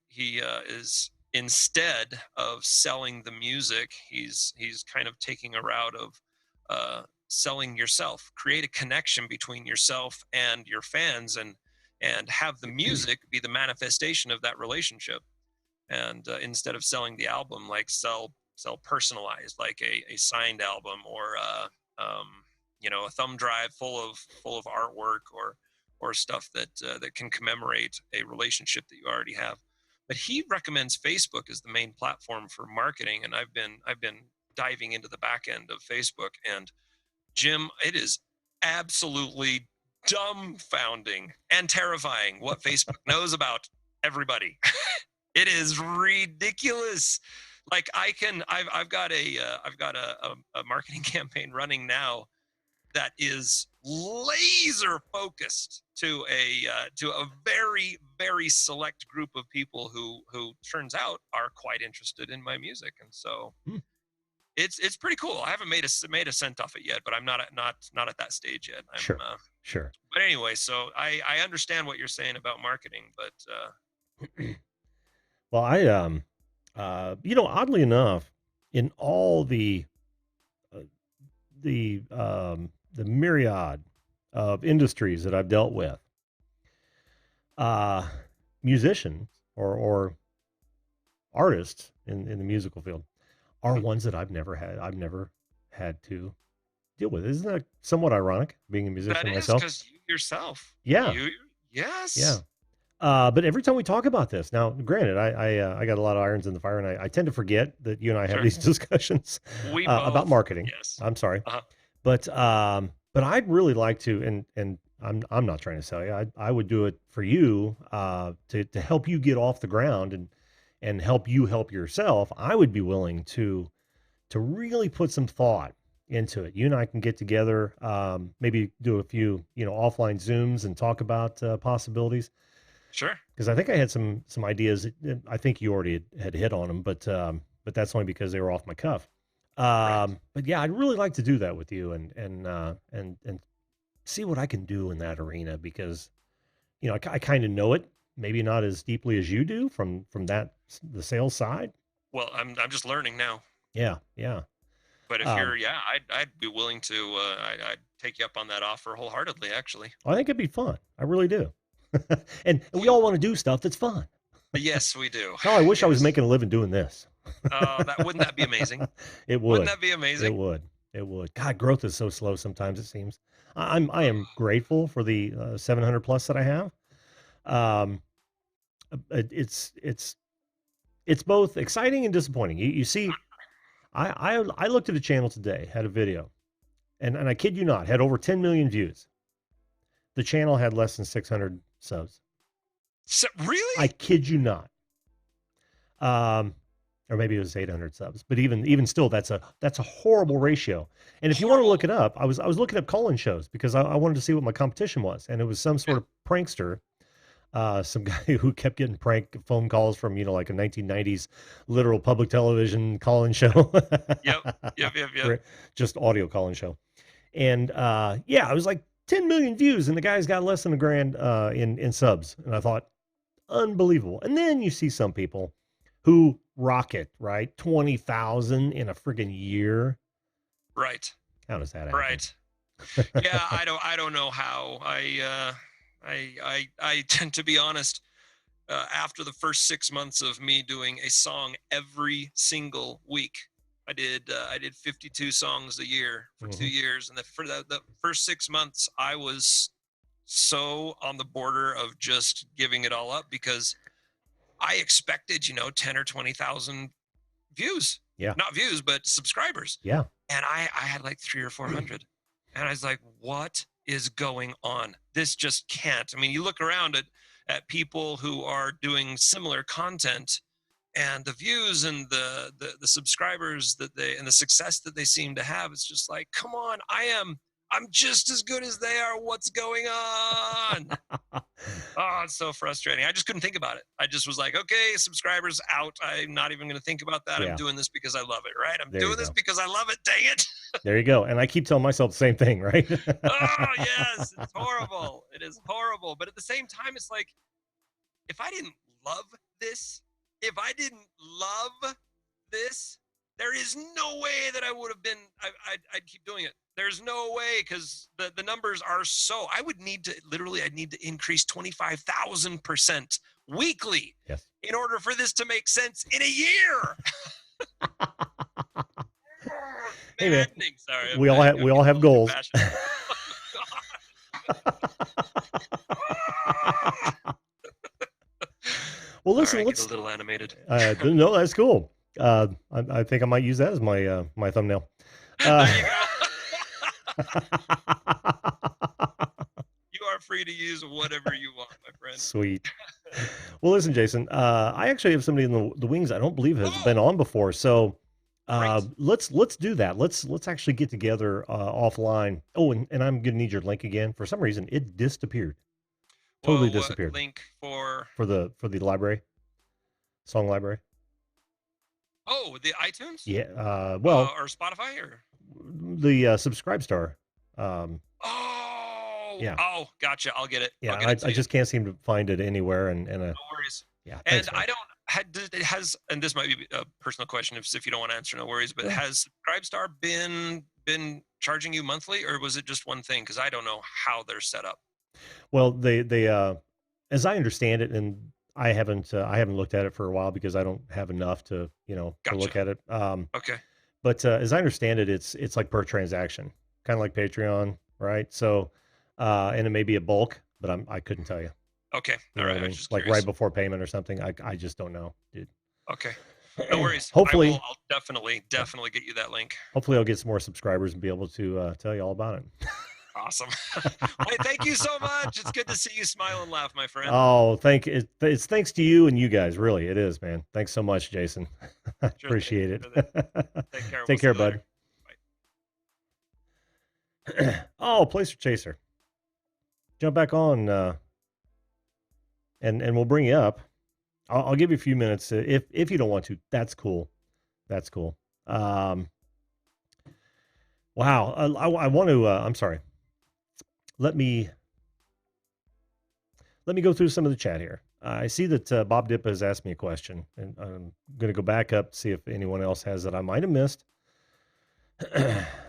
B: he is, instead of selling the music, he's kind of taking a route of selling yourself. Create a connection between yourself and your fans, and have the music be the manifestation of that relationship. And instead of selling the album, like sell personalized, like a signed album, or a thumb drive full of artwork, or stuff that can commemorate a relationship that you already have. But he recommends Facebook as the main platform for marketing, and I've been diving into the back end of Facebook. And Jim, it is absolutely dumbfounding and terrifying what Facebook knows about everybody. It is ridiculous. Like I've got a marketing campaign running now that is laser focused to a very very select group of people who turns out are quite interested in my music. And so it's pretty cool. I haven't made a cent off it yet, but I'm not at that stage yet.
A: Sure, sure.
B: But anyway, so I understand what you're saying about marketing, but
A: Well, oddly enough, in all uh, the myriad of industries that I've dealt with, uh, musicians or artists in the musical field are
B: mhm.
A: ones that I've never had to deal with. Isn't that somewhat ironic, being a
B: That
A: musician
B: is
A: myself?
B: because you yourself,
A: Yeah,
B: you
A: yeah.
B: yes,
A: But every time we talk about this, now, granted, I got a lot of irons in the fire, and I tend to forget that you and I have
B: sure,
A: these discussions
B: we
A: about
B: both,
A: marketing.
B: yes,
A: I'm sorry,
B: uh-huh,
A: but I'd really like to, and I'm not trying to sell you. I would do it for you to help you get off the ground and help you help yourself. I would be willing to really put some thought into it. You and I can get together, maybe do a few offline Zooms and talk about possibilities,
B: sure,
A: because I think I had some ideas. I think you already had hit on them, but that's only because they were off my cuff.
B: Right.
A: But yeah, I'd really like to do that with you and see what I can do in that arena because I kind of know it, maybe not as deeply as you do from the sales side.
B: Well, I'm just learning now.
A: Yeah, yeah.
B: But if
A: Um,
B: you're, yeah, I'd be willing to. I'd take you up on that offer wholeheartedly. Actually,
A: I think it'd be fun. I really do. And we
B: you.
A: all want to do stuff that's fun.
B: Yes, we do.
A: Hell, I wish I was
B: Yes.
A: making a living doing this.
B: That wouldn't that be amazing?
A: It
B: Wouldn't
A: would.
B: that be
A: It
B: amazing?
A: would. It would. God, growth is so slow sometimes it seems. I am grateful for the 700 plus that I have. Um, it's both exciting and disappointing. You see, I looked at a channel today, had a video, and I kid you not, had over 10 million views. The channel had less than 600 subs.
B: So,
A: I
B: really?
A: kid you not. Um, or maybe it was 800 subs, but even still, that's a horrible ratio. And if you want to look
B: Horrible.
A: it up, I was looking up call-in shows because I wanted to see what my competition was, and it was some
B: Yeah.
A: sort of prankster, some guy who kept getting prank phone calls from like a 1990s literal public television call-in show,
B: Yep. Yep. Yep. Yep.
A: or just audio call-in show. And yeah, I was like 10 million views, and the guy's got less than a grand in subs, and I thought, unbelievable. And then you see some people who rocket, right? 20,000 in a friggin' year.
B: Right.
A: How does that happen?
B: Right. Yeah. I don't know how. I tend to be honest. After the first 6 months of me doing a song every single week, I did 52 songs a year for two
A: Hmm.
B: years, and for the first 6 months, I was so on the border of just giving it all up because I expected, 10 or 20,000 views,
A: Yeah.
B: not views, but subscribers.
A: Yeah.
B: And I had like three or 400. And I was like, what is going on? This just can't. I mean, you look around at people who are doing similar content and the views and the subscribers that they and the success that they seem to have. It's just like, come on, I'm just as good as they are. What's going on? Oh, it's so frustrating. I just couldn't think about it. I just was like, okay, subscribers out. I'm not even going to think about that. I'm
A: Yeah.
B: doing this because I love it, right? I'm
A: There you
B: doing this
A: go.
B: because I love it. Dang it.
A: There you go. And I keep telling myself the same thing, right?
B: Oh, yes. It's horrible. It is horrible. But at the same time, it's like, if I didn't love this, if I didn't love this, there is no way that I would have been, I'd keep doing it. There's no way because the numbers are so, I would need to literally, I'd need to increase 25,000% weekly
A: Yes.
B: in order for this to make sense in a year.
A: Hey man,
B: Maddening. Sorry,
A: we all have
B: I'm
A: we all
B: getting a
A: have
B: little too
A: goals.
B: passionate.
A: Well, listen,
B: Sorry, I get a
A: let's.
B: little animated.
A: No, that's cool. I think I might use that as my thumbnail.
B: There
A: Uh,
B: you go. You are free to use whatever you want, my friend.
A: Sweet. Well, listen, Jason. I actually have somebody in the wings I don't believe has been
B: Oh,
A: on before, so
B: great.
A: let's do that. Let's actually get together offline. Oh, and I'm gonna need your link again. For some reason, it disappeared. Totally
B: Well, what
A: disappeared
B: link for?
A: for the library song library.
B: Oh, the iTunes
A: Yeah. Well,
B: or Spotify or?
A: the Subscribe Star. Um,
B: Oh,
A: yeah,
B: oh, gotcha. I'll get it. I'll
A: yeah.
B: get it
A: I
B: to you.
A: just can't seem to find it anywhere. And
B: No worries.
A: yeah.
B: And
A: Thanks, man.
B: I don't it has, and this might be a personal question if you don't want to answer, no worries. But
A: Yeah.
B: has SubscribeStar been charging you monthly, or was it just one thing? Because I don't know how they're set up.
A: Well, they as I understand it, and I haven't looked at it for a while because I don't have enough to
B: Gotcha.
A: look at it.
B: Okay.
A: But as I understand it, it's like per transaction, kind of like Patreon, right? So, and it may be a bulk, but I couldn't tell you.
B: Okay.
A: You
B: All
A: know
B: right.
A: what I
B: I was
A: mean?
B: just
A: Like right
B: curious.
A: before payment or something. I just don't know, dude.
B: Okay. No worries. I will.
A: Hopefully,
B: I'll definitely,
A: yeah,
B: definitely get you that link.
A: hopefully I'll get some more subscribers and be able to tell you all about
B: Awesome. Well,
A: it.
B: thank you so much. It's good to see you smile and laugh, my friend.
A: Oh, it's thanks to you and you guys. Really, it is, man. Thanks so much, Jason. I
B: Sure thing.
A: appreciate
B: Sure thing.
A: it.
B: Take care. We'll
A: Take
B: see
A: care,
B: you later.
A: bud. Oh, Placer Chaser. Jump back on, and we'll bring you up. I'll give you a few minutes if you don't want to. That's cool. That's cool. Um, Wow. I want to. I'm sorry. Let me go through some of the chat here. I see that Bob Dip has asked me a question, and I'm going to go back up to see if anyone else has that I might have missed.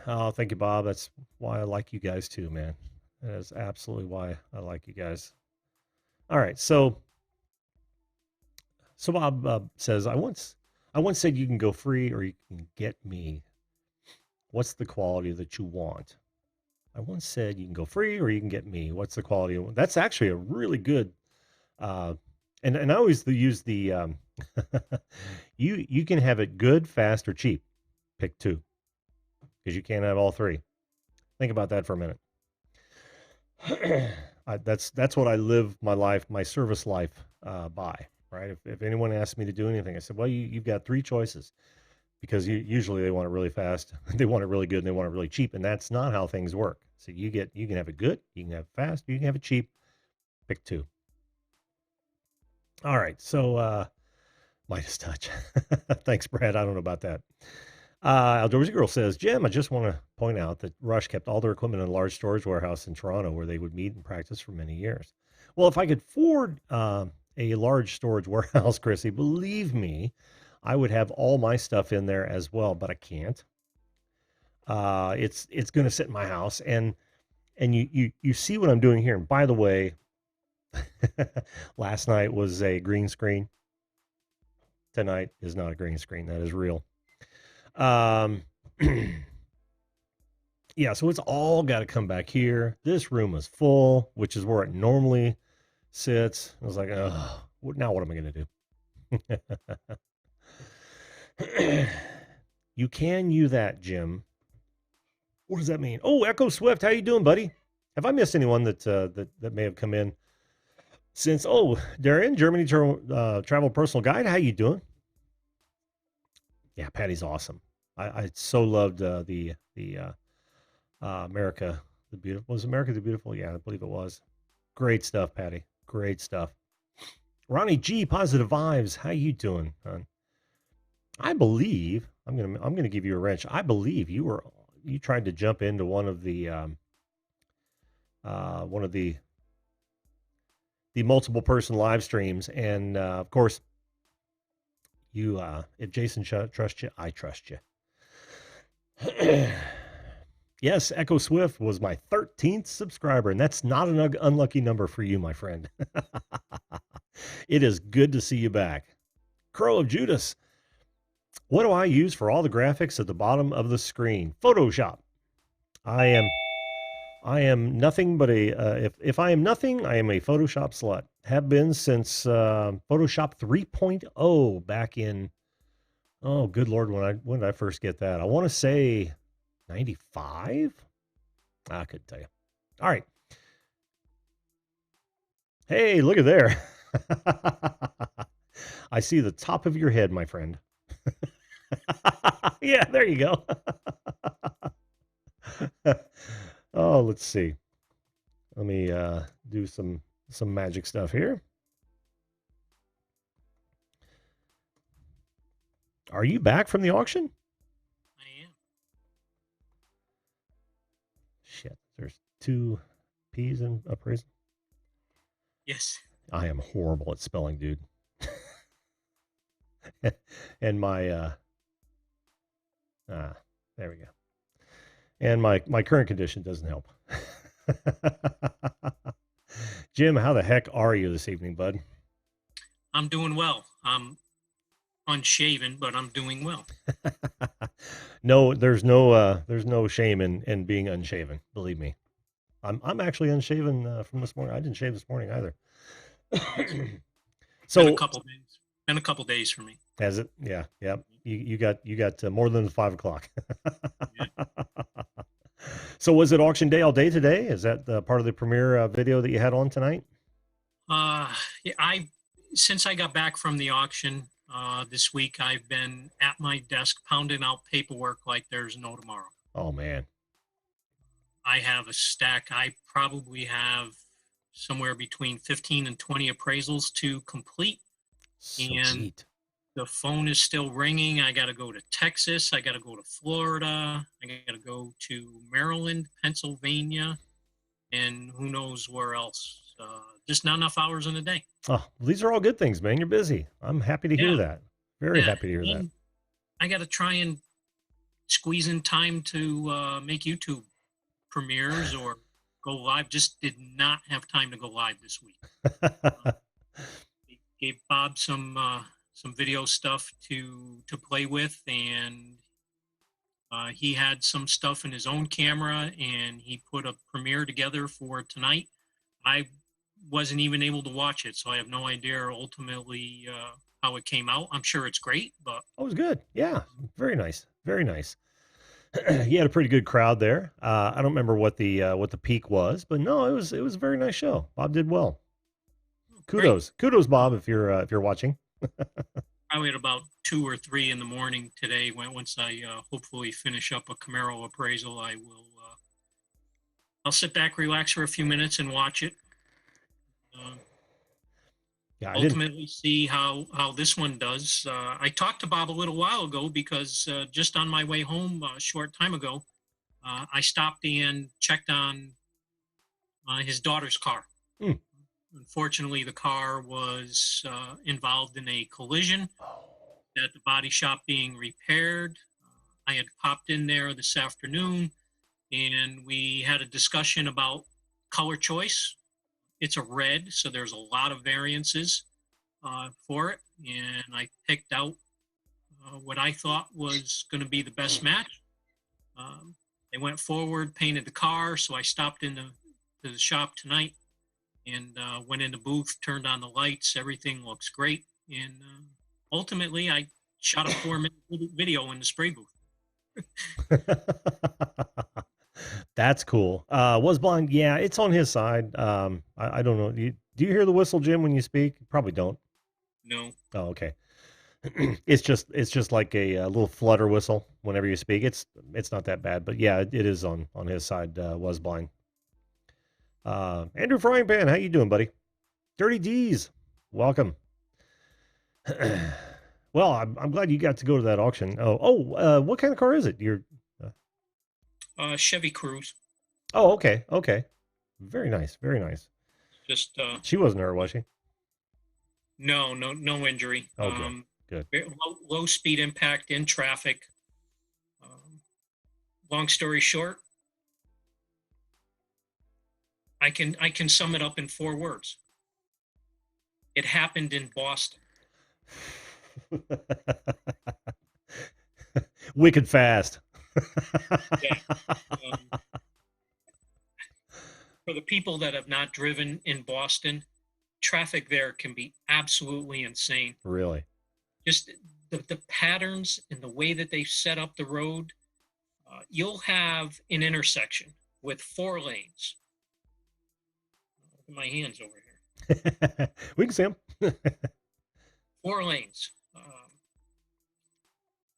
A: Oh, thank you, Bob. That's why I like you guys too, man. That is absolutely why I like you guys. All right, so Bob says, I once said you can go free or you can get me. What's the quality that you want? I once said you can go free or you can get me. What's the quality? That's actually a really good. Uh, and I always use the you can have it good, fast, or cheap. Pick two because you can't have all three. Think about that for a minute. That's what I live my life, my service life by. Right. If anyone asks me to do anything, I said, well, you've got three choices because usually they want it really fast, they want it really good, and they want it really cheap, and that's not how things work. So you can have it good, you can have it fast, you can have it cheap. Pick two. All right. So Midas touch. Thanks, Brad. I don't know about that. Outdoorsy Girl says, Jim, I just want to point out that Rush kept all their equipment in a large storage warehouse in Toronto where they would meet and practice for many years. Well, if I could afford a large storage warehouse, Chrissy, believe me, I would have all my stuff in there as well, but I can't. It's going to sit in my house, and you see what I'm doing here. And by the way, last night was a green screen. Tonight is not a green screen. That is real. Um, yeah, so it's all got to come back here. This room is full, which is where it normally sits. I was like, oh, now what am I going to do? You can use that, Jim. What does that mean? Oh, Echo Swift, how you doing, buddy? Have I missed anyone that may have come in since? Oh, Darian, Germany Travel Personal Guide. How you doing? Yeah, Patty's awesome. I so loved the America the Beautiful. Was America the Beautiful? Yeah, I believe it was. Great stuff, Patty. Great stuff. Ronnie G, positive vibes. How you doing, hon? I believe I'm gonna give you a wrench. I believe you tried to jump into one of the multiple person live streams, and of course you if Jason trusts you, I trust you. Yes, Echo Swift was my 13th subscriber, and that's not an unlucky number for you, my friend. It is good to see you back. Crow of Judas, what do I use for all the graphics at the bottom of the screen? Photoshop. I am nothing but if I am nothing, I am a Photoshop slut. Have been since Photoshop 3.0 back in, oh good Lord, when did I first get that? I want to say 95. I couldn't tell you. All right. Hey, look at there. I see the top of your head, my friend. Yeah, there you go. Oh, let's see. Let me do some magic stuff here. Are you back from the auction?
C: I am.
A: Shit, there's two P's in appraisal.
C: Yes.
A: I am horrible at spelling, dude. And my there we go. And my current condition doesn't help. Jim, how the heck are you this evening, bud?
C: I'm doing well. I'm unshaven, but I'm doing well.
A: No, there's no shame in being unshaven. Believe me, I'm actually unshaven from this morning. I didn't shave this morning either.
C: Been a
A: So
C: couple days. Been a couple days for me.
A: has it? Yeah, yeah. You got more than 5 o'clock.
C: Yeah.
A: So was it auction day all day today? Is that part of the premiere video that you had on tonight?
C: Yeah, since I got back from the auction this week, I've been at my desk pounding out paperwork like there's no tomorrow.
A: Oh man,
C: I have a stack. I probably have somewhere between 15 and 20 appraisals to complete.
A: so
C: And
A: sweet.
C: the phone is still ringing. I got to go to Texas. I got to go to Florida. I got to go to Maryland, Pennsylvania, and who knows where else. Just not enough hours in a day.
A: Oh, these are all good things, man. You're busy. I'm happy to hear
C: Yeah,
A: that. Very
C: yeah.
A: happy to hear that.
C: And I got to try and squeeze in time to make YouTube premieres or go live. Just did not have time to go live this week. Gave Bob some video stuff to play with, and he had some stuff in his own camera, and he put a premiere together for tonight. I wasn't even able to watch it, so I have no idea ultimately how it came out. I'm sure it's great, but
A: Oh, it was good. Yeah, very nice. Very nice. He had a pretty good crowd there. I don't remember what the peak was, but no, it was a very nice show. Bob did well.
C: great.
A: Kudos, Bob, if you're watching.
C: Probably at about 2 or 3 in the morning today. Once I hopefully finish up a Camaro appraisal, I will. I'll sit back, relax for a few minutes, and watch it.
A: Yeah, I didn't.
C: Ultimately, see how this one does. I talked to Bob a little while ago because just on my way home a short time ago, I stopped and checked on his daughter's car.
A: Hmm.
C: Unfortunately, the car was involved in a collision at the body shop being repaired. I had popped in there this afternoon, and we had a discussion about color choice. It's a red, so there's a lot of variances for it, and I picked out what I thought was going to be the best match. They went forward, painted the car, so I stopped into the shop tonight and went in the booth, turned on the lights. Everything looks great, and ultimately, I shot a 4-minute video in the spray booth.
A: That's cool. Was blind. Yeah, it's on his side. I don't know. Do you hear the whistle, Jim, when you speak? Probably don't.
C: No.
A: Oh, okay. It's just like a little flutter whistle whenever you speak. It's not that bad, but yeah, it is on his side. Was blind. Andrew Frying Pan, how you doing, buddy? Dirty D's, welcome. Well, I'm glad you got to go to that auction. What kind of car is it?
C: Chevy Cruze.
A: Oh, okay. Very nice, very nice.
C: Just
A: She wasn't hurt, was she?
C: no injury.
A: Oh, good.
C: Low speed impact in traffic. Long story short, I can sum it up in 4 words. It happened in Boston.
A: Wicked fast.
C: Yeah. For the people that have not driven in Boston, traffic there can be absolutely insane.
A: Really?
C: Just the patterns and the way that they set up the road. You'll have an intersection with 4 lanes. Look at my hands over here.
A: We can see them.
C: 4 lanes.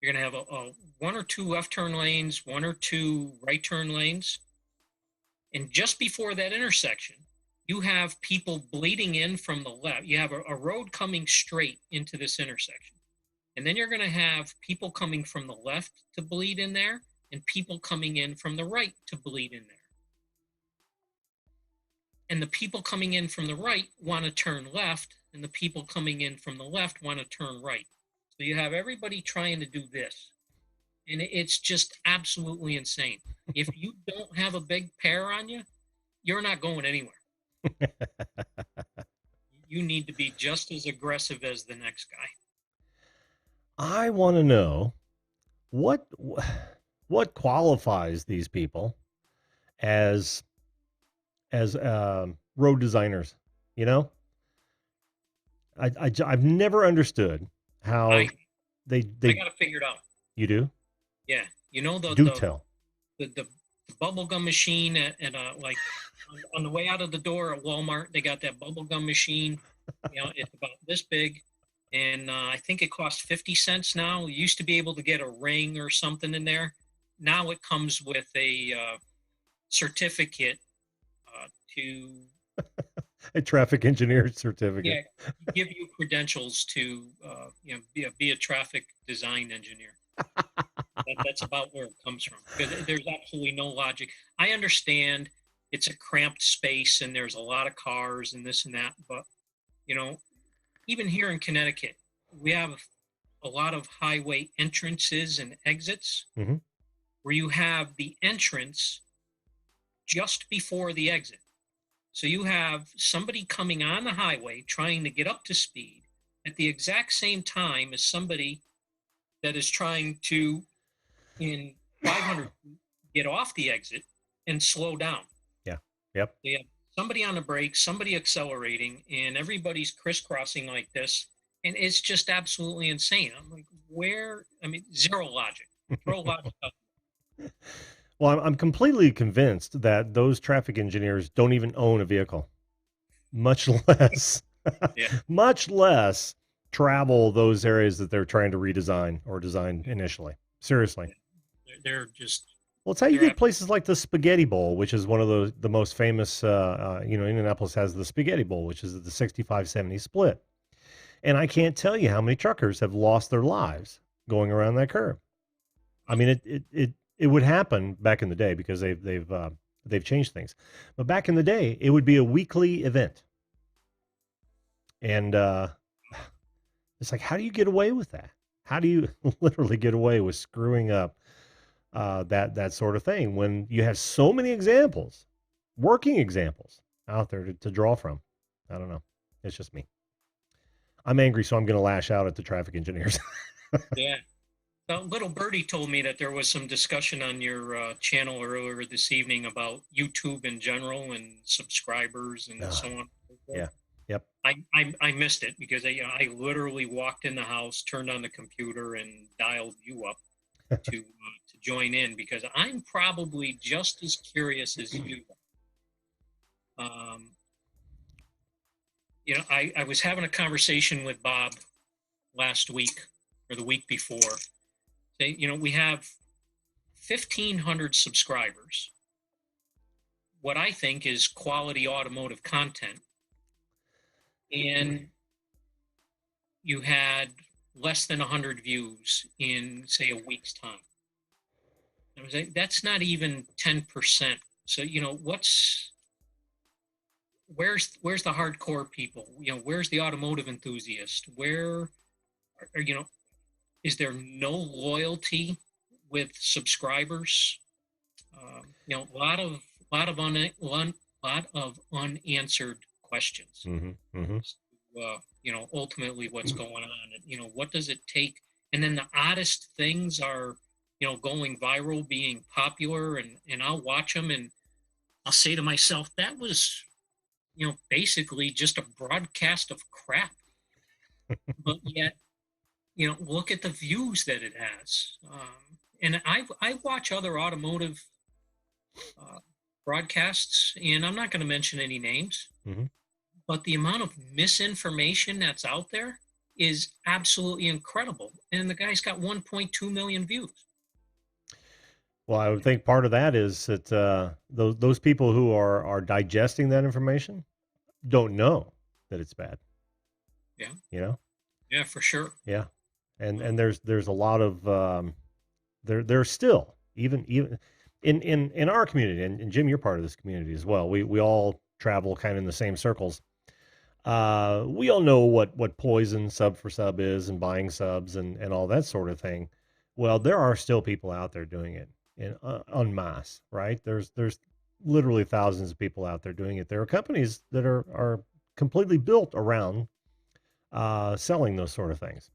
C: You're going to have a 1 or 2 left turn lanes, 1 or 2 right turn lanes. And just before that intersection, you have people bleeding in from the left. You have a road coming straight into this intersection. And then you're going to have people coming from the left to bleed in there and people coming in from the right to bleed in there. And the people coming in from the right want to turn left, and the people coming in from the left want to turn right. So you have everybody trying to do this. And it's just absolutely insane. If you don't have a big pair on you, you're not going anywhere. You need to be just as aggressive as the next guy.
A: I want to know what qualifies these people as road designers. You know, I've never understood how
C: I
A: they
C: got it figured out.
A: You do?
C: Yeah, you know
A: Tell.
C: The bubble gum machine at like on the way out of the door at Walmart, they got that bubble gum machine. You know, it's about this big, and I think it costs 50 cents now. You used to be able to get a ring or something in there. Now it comes with a certificate to
A: A traffic engineer certificate.
C: Yeah, give you credentials to be a traffic design engineer. That's about where it comes from because there's absolutely no logic. I understand it's a cramped space and there's a lot of cars and this and that, but you know, even here in Connecticut, we have a lot of highway entrances and exits
A: Hmm.
C: where you have the entrance just before the exit. So you have somebody coming on the highway trying to get up to speed at the exact same time as somebody that is trying to, in 500 feet, get off the exit and slow down.
A: Yeah. Yep.
C: They have somebody on the brake, somebody accelerating, and everybody's crisscrossing like this. And it's just absolutely insane. I'm like, where? I mean, zero logic. Throw logic out.
A: Well, I'm completely convinced that those traffic engineers don't even own a vehicle, much less,
C: Yeah,
A: much less travel those areas that they're trying to redesign or design initially. Seriously.
C: they're just,
A: Well, it's how you
C: they're,
A: get places like the Spaghetti Bowl, which is one of the most famous. Indianapolis has the Spaghetti Bowl, which is the 65-70 split, and I can't tell you how many truckers have lost their lives going around that curve. I mean, it would happen back in the day because they've changed things, but back in the day, it would be a weekly event, and it's like, how do you get away with that? How do you literally get away with screwing up that sort of thing when you have so many examples, working examples out there to draw from? I don't know. It's just me. I'm angry, so I'm going to lash out at the traffic engineers.
C: yeah. Little Birdie told me that there was some discussion on your channel earlier this evening about YouTube in general and subscribers and so on.
A: Yeah. Yep.
C: I missed it because I literally walked in the house, turned on the computer, and dialed you up to join in because I'm probably just as curious as you. I was having a conversation with Bob last week or the week before. We have 1,500 subscribers. What I think is quality automotive content. And you had less than 100 views in, say, a week's time. I was like, that's not even 10%. So, where's the hardcore people? Where's the automotive enthusiast? Where, is there no loyalty with subscribers? A lot of unanswered questions.
A: Mm-hmm. Mm-hmm.
C: Ultimately what's going on, and what does it take? And then the oddest things are, going viral, being popular, and I'll watch them and I'll say to myself, that was, basically just a broadcast of crap. But yet, look at the views that it has. And I watch other automotive broadcasts, and I'm not going to mention any names,
A: Mm-hmm.
C: but the amount of misinformation that's out there is absolutely incredible. And the guy's got 1.2 million views.
A: Well, I would think part of that is that those people who are digesting that information don't know that it's bad.
C: Yeah.
A: Yeah,
C: for sure.
A: Yeah, and there's a lot of there's still even in our community, and Jim, you're part of this community as well. We all travel kind of in the same circles. We all know what poison sub for sub is and buying subs and all that sort of thing. Well, there are still people out there doing it en masse, right? There's literally thousands of people out there doing it. There are companies that are completely built around selling those sort of things.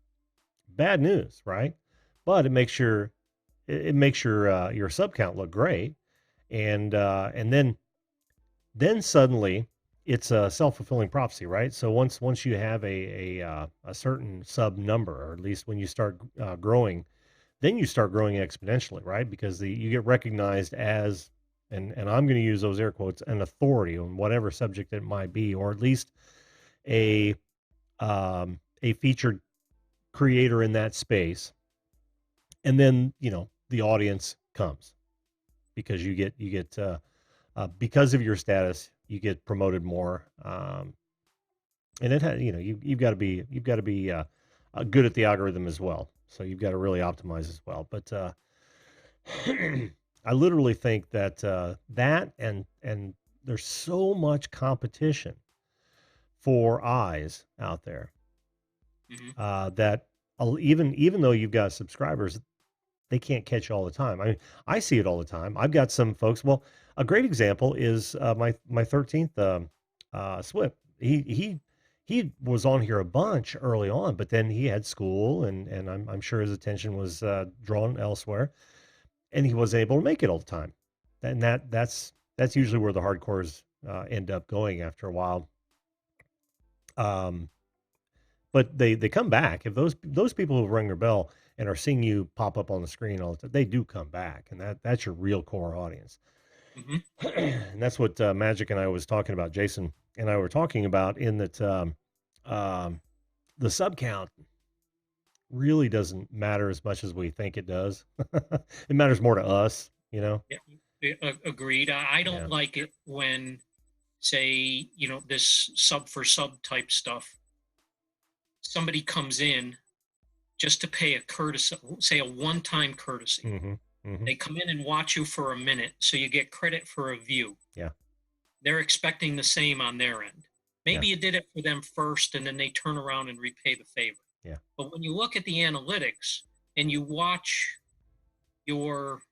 A: Bad news, right? But it makes your sub count look great, and then suddenly it's a self-fulfilling prophecy, right? So once you have a certain sub number, or at least when you start growing, then you start growing exponentially, right? Because you get recognized as, and I'm going to use those air quotes, an authority on whatever subject it might be, or at least a a featured creator in that space. And then the audience comes because you get because of your status, you get promoted more. And it had, you've got to be good at the algorithm as well. So you've got to really optimize as well. But I literally think that that and there's so much competition for eyes out there
C: Hmm.
A: that even though you've got subscribers, they can't catch all the time. I mean, I see it all the time. I've got some folks. Well, a great example is my 13th SWIP. He was on here a bunch early on, but then he had school, and I'm sure his attention was drawn elsewhere, and he wasn't able to make it all the time. And that's usually where the hardcores end up going after a while. Um, but they come back if those people who ring their bell and are seeing you pop up on the screen all the time, they do come back, and that's your real core audience.
C: Hmm.
A: And that's what Magic and I was talking about. Jason and I were talking about in that um, the sub count really doesn't matter as much as we think it does. It matters more to us, you know.
C: Yeah, agreed. I don't
A: Yeah.
C: like it when, say, this sub for sub type stuff, somebody comes in just to pay a courtesy, say a one-time courtesy.
A: Mm-hmm. Mm-hmm.
C: They come in and watch you for a minute, so you get credit for a view.
A: Yeah.
C: They're expecting the same on their end.
A: Yeah.
C: Maybe you did it for them first, and then they turn around and repay the favor.
A: Yeah.
C: But when you look at the analytics and you watch your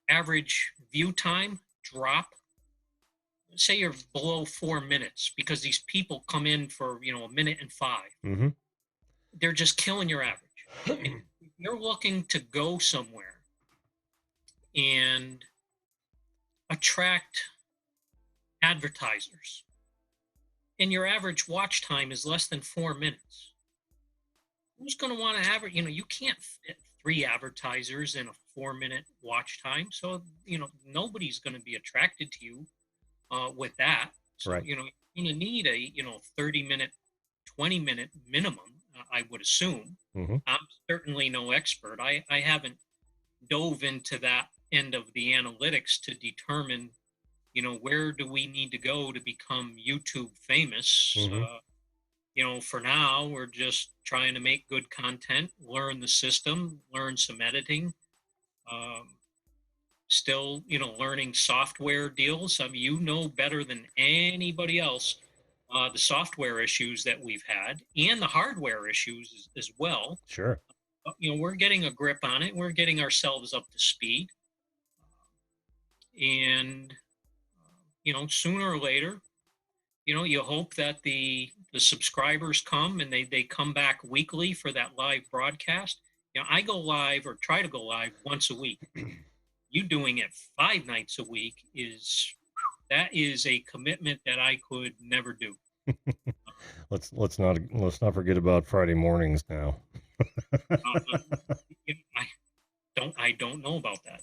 C: average view time drop, say you're below 4 minutes because these people come in for a minute and 5,
A: Mm-hmm.
C: they're just killing your average. If you're looking to go somewhere and attract advertisers and your average watch time is less than 4 minutes, who's going to want to have it? You can't fit 3 advertisers in a 4-minute watch time. So, nobody's going to be attracted to you with that. So,
A: Right.
C: you're going to need a, 30-minute, 20-minute minimum, I would assume.
A: Mm-hmm.
C: I'm certainly no expert. I haven't dove into that end of the analytics to determine, where do we need to go to become YouTube famous.
A: Mm-hmm.
C: For now, we're just trying to make good content, learn the system, learn some editing. Still, learning software deals. I mean, better than anybody else the software issues that we've had and the hardware issues as well.
A: Sure.
C: But, we're getting a grip on it. We're getting ourselves up to speed. And, sooner or later, you hope that the subscribers come and they come back weekly for that live broadcast. I go live or try to go live once a week. You doing it 5 nights a week is a commitment that I could never do.
A: Let's not forget about Friday mornings now.
C: I don't know about that.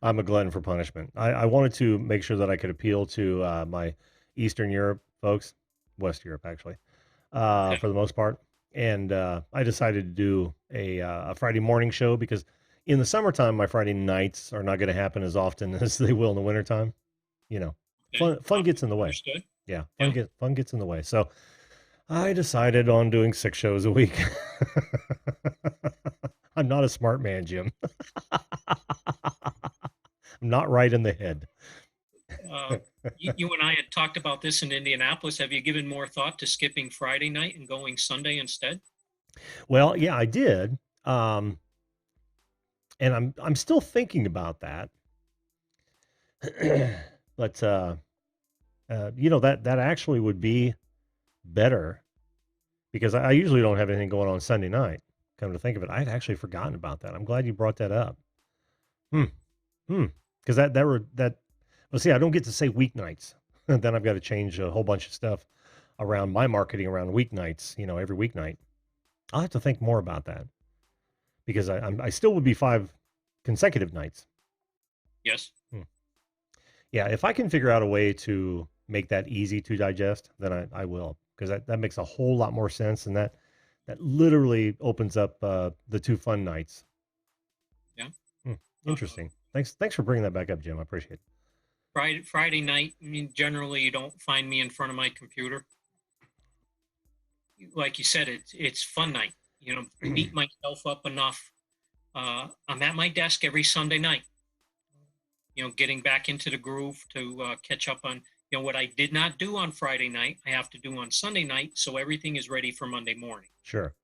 A: I'm a glutton for punishment. I wanted to make sure that I could appeal to my Eastern Europe folks, West Europe actually,
C: Okay.
A: for the most part. And I decided to do a Friday morning show because in the summertime, my Friday nights are not going to happen as often as they will in the wintertime.
C: Okay.
A: Fun gets in the way.
C: Understood.
A: Yeah,
C: Yeah.
A: fun gets in the way. So I decided on doing 6 shows a week. I'm not a smart man, Jim. I'm not right in the head.
C: You and I had talked about this in Indianapolis. Have you given more thought to skipping Friday night and going Sunday instead?
A: Well, yeah, I did. And I'm still thinking about that. But that actually would be better because I usually don't have anything going on Sunday night. Come to think of it, I'd actually forgotten about that. I'm glad you brought that up. Hmm. Because well, see, I don't get to say weeknights. Then I've got to change a whole bunch of stuff around my marketing around weeknights. Every weeknight. I'll have to think more about that because I still would be 5 consecutive nights.
C: Yes.
A: Yeah, if I can figure out a way to make that easy to digest, then I will because that makes a whole lot more sense, and that literally opens up the 2 fun nights.
C: Yeah.
A: Interesting. Thanks for bringing that back up, Jim. I appreciate it.
C: Friday night, I mean, generally you don't find me in front of my computer. Like you said, it's fun night. You know, beat myself up enough. I'm at my desk every Sunday night. You know, getting back into the groove to catch up on what I did not do on Friday night. I have to do on Sunday night, so everything is ready for Monday morning.
A: Sure.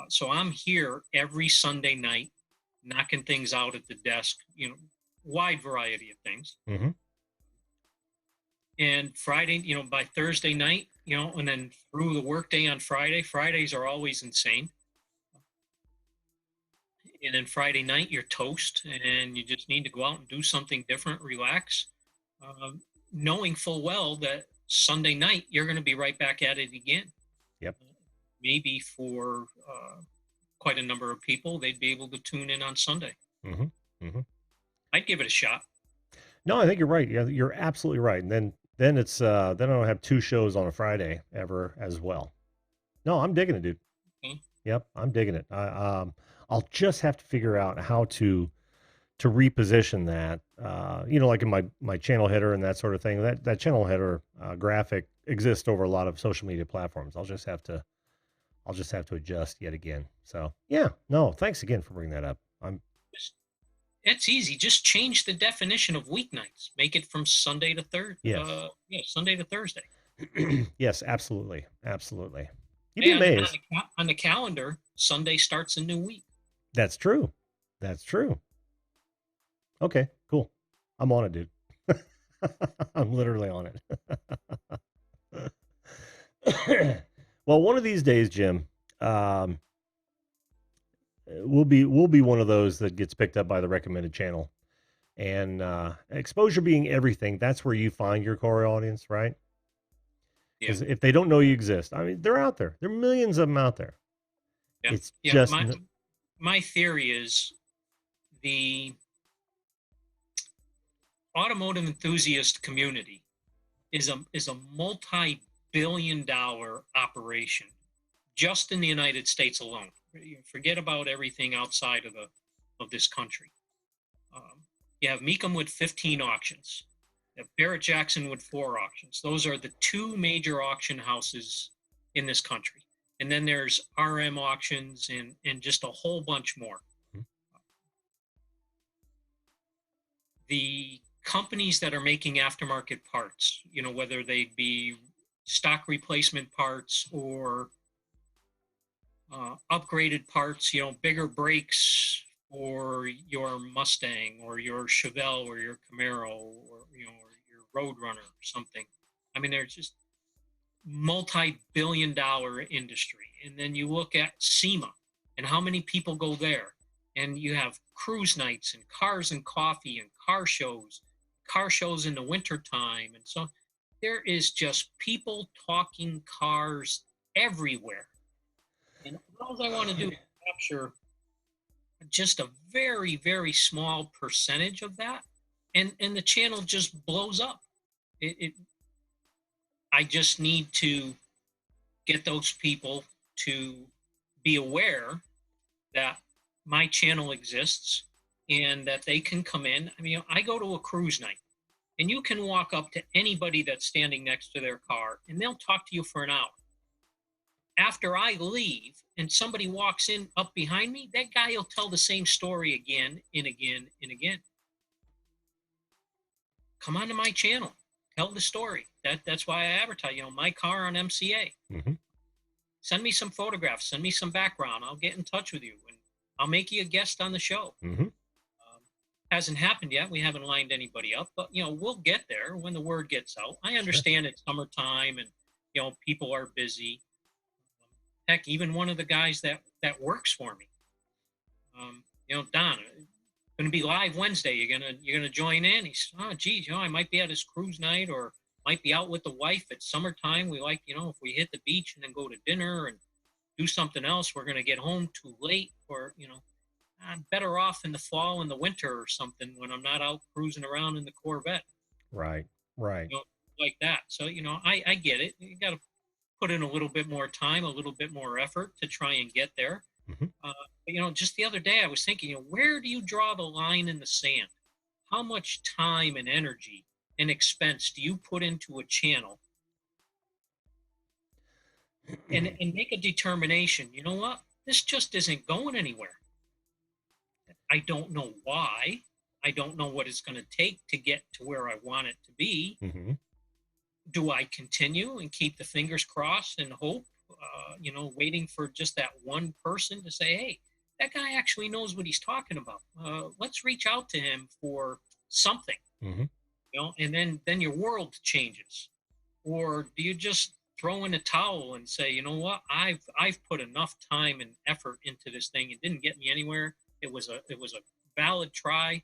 C: So I'm here every Sunday night, knocking things out at the desk. Wide variety of things.
A: Mm-hmm.
C: And Friday, by Thursday night, and then through the workday on Friday. Fridays are always insane. And then Friday night, you're toast, and you just need to go out and do something different, relax, knowing full well that Sunday night you're going to be right back at it again.
A: Yep.
C: Maybe for quite a number of people, they'd be able to tune in on Sunday.
A: Mm-hmm. Mm-hmm.
C: I'd give it a shot.
A: No, I think you're right. Yeah, you're absolutely right. And then it's then I don't have two shows on a Friday ever as well. No, I'm digging it, dude.
C: Okay.
A: Yep, I'm digging it. I'll just have to figure out how to reposition that. Like in my channel header and that sort of thing. That channel header graphic exists over a lot of social media platforms. I'll just have to adjust yet again. So yeah, no, thanks again for bringing that up.
C: It's easy. Just change the definition of weeknights. Make it from Sunday to Thursday.
A: Yes.
C: Sunday to Thursday.
A: Yes, absolutely, absolutely. You'd be amazed.
C: On the calendar, Sunday starts a new week.
A: That's true. That's true. Okay, cool. I'm on it, dude. I'm literally on it. Well, one of these days, Jim, we'll be one of those that gets picked up by the recommended channel. And exposure being everything, that's where you find your core audience, right? Because if they don't know you exist, I mean, they're out there. There are millions of them out there.
C: Yeah.
A: It's just
C: my theory is the automotive enthusiast community is a multi-billion-dollar operation just in the United States alone. Forget about everything outside of this country. You have Mecum with 15 auctions. You have Barrett Jackson with 4 auctions. Those are the 2 major auction houses in this country. And then there's RM auctions and just a whole bunch more.
A: Mm-hmm.
C: The companies that are making aftermarket parts, whether they be stock replacement parts or upgraded parts, bigger brakes or your Mustang or your Chevelle or your Camaro or your Roadrunner or something. I mean, they're just multi-billion-dollar industry. And then you look at SEMA and how many people go there. And you have cruise nights and cars and coffee and car shows in the wintertime. And so there is just people talking cars everywhere. And all I want to do is capture just a very, very small percentage of that. And the channel just blows up. I just need to get those people to be aware that my channel exists and that they can come in. I mean, I go to a cruise night and you can walk up to anybody that's standing next to their car and they'll talk to you for an hour. After I leave and somebody walks in up behind me, that guy will tell the same story again and again and again. Come onto my channel, tell the story. That's why I advertise, my car on MCA.
A: Mm-hmm.
C: Send me some photographs, send me some background. I'll get in touch with you and I'll make you a guest on the show.
A: Mm-hmm.
C: Hasn't happened yet. We haven't lined anybody up, but we'll get there when the word gets out. I understand It's summertime and people are busy. Heck, even one of the guys that works for me, Don, going to be live Wednesday. You're gonna join in. He's, oh geez, I might be at his cruise night or might be out with the wife. It's summertime. We like, if we hit the beach and then go to dinner and do something else, we're gonna get home too late, or I'm better off in the fall and the winter or something when I'm not out cruising around in the Corvette.
A: Right.
C: Like that. So I get it. You got to put in a little bit more time, a little bit more effort to try and get there.
A: Mm-hmm.
C: But just the other day I was thinking, where do you draw the line in the sand? How much time and energy and expense do you put into a channel, and make a determination, you know what? This just isn't going anywhere. I don't know why. I don't know what it's going to take to get to where I want it to be.
A: Hmm.
C: Do I continue and keep the fingers crossed and hope, waiting for just that one person to say, hey, that guy actually knows what he's talking about. Let's reach out to him for something,
A: Hmm.
C: and then your world changes. Or do you just throw in a towel and say, you know what, I've put enough time and effort into this thing. It didn't get me anywhere. It was a valid try,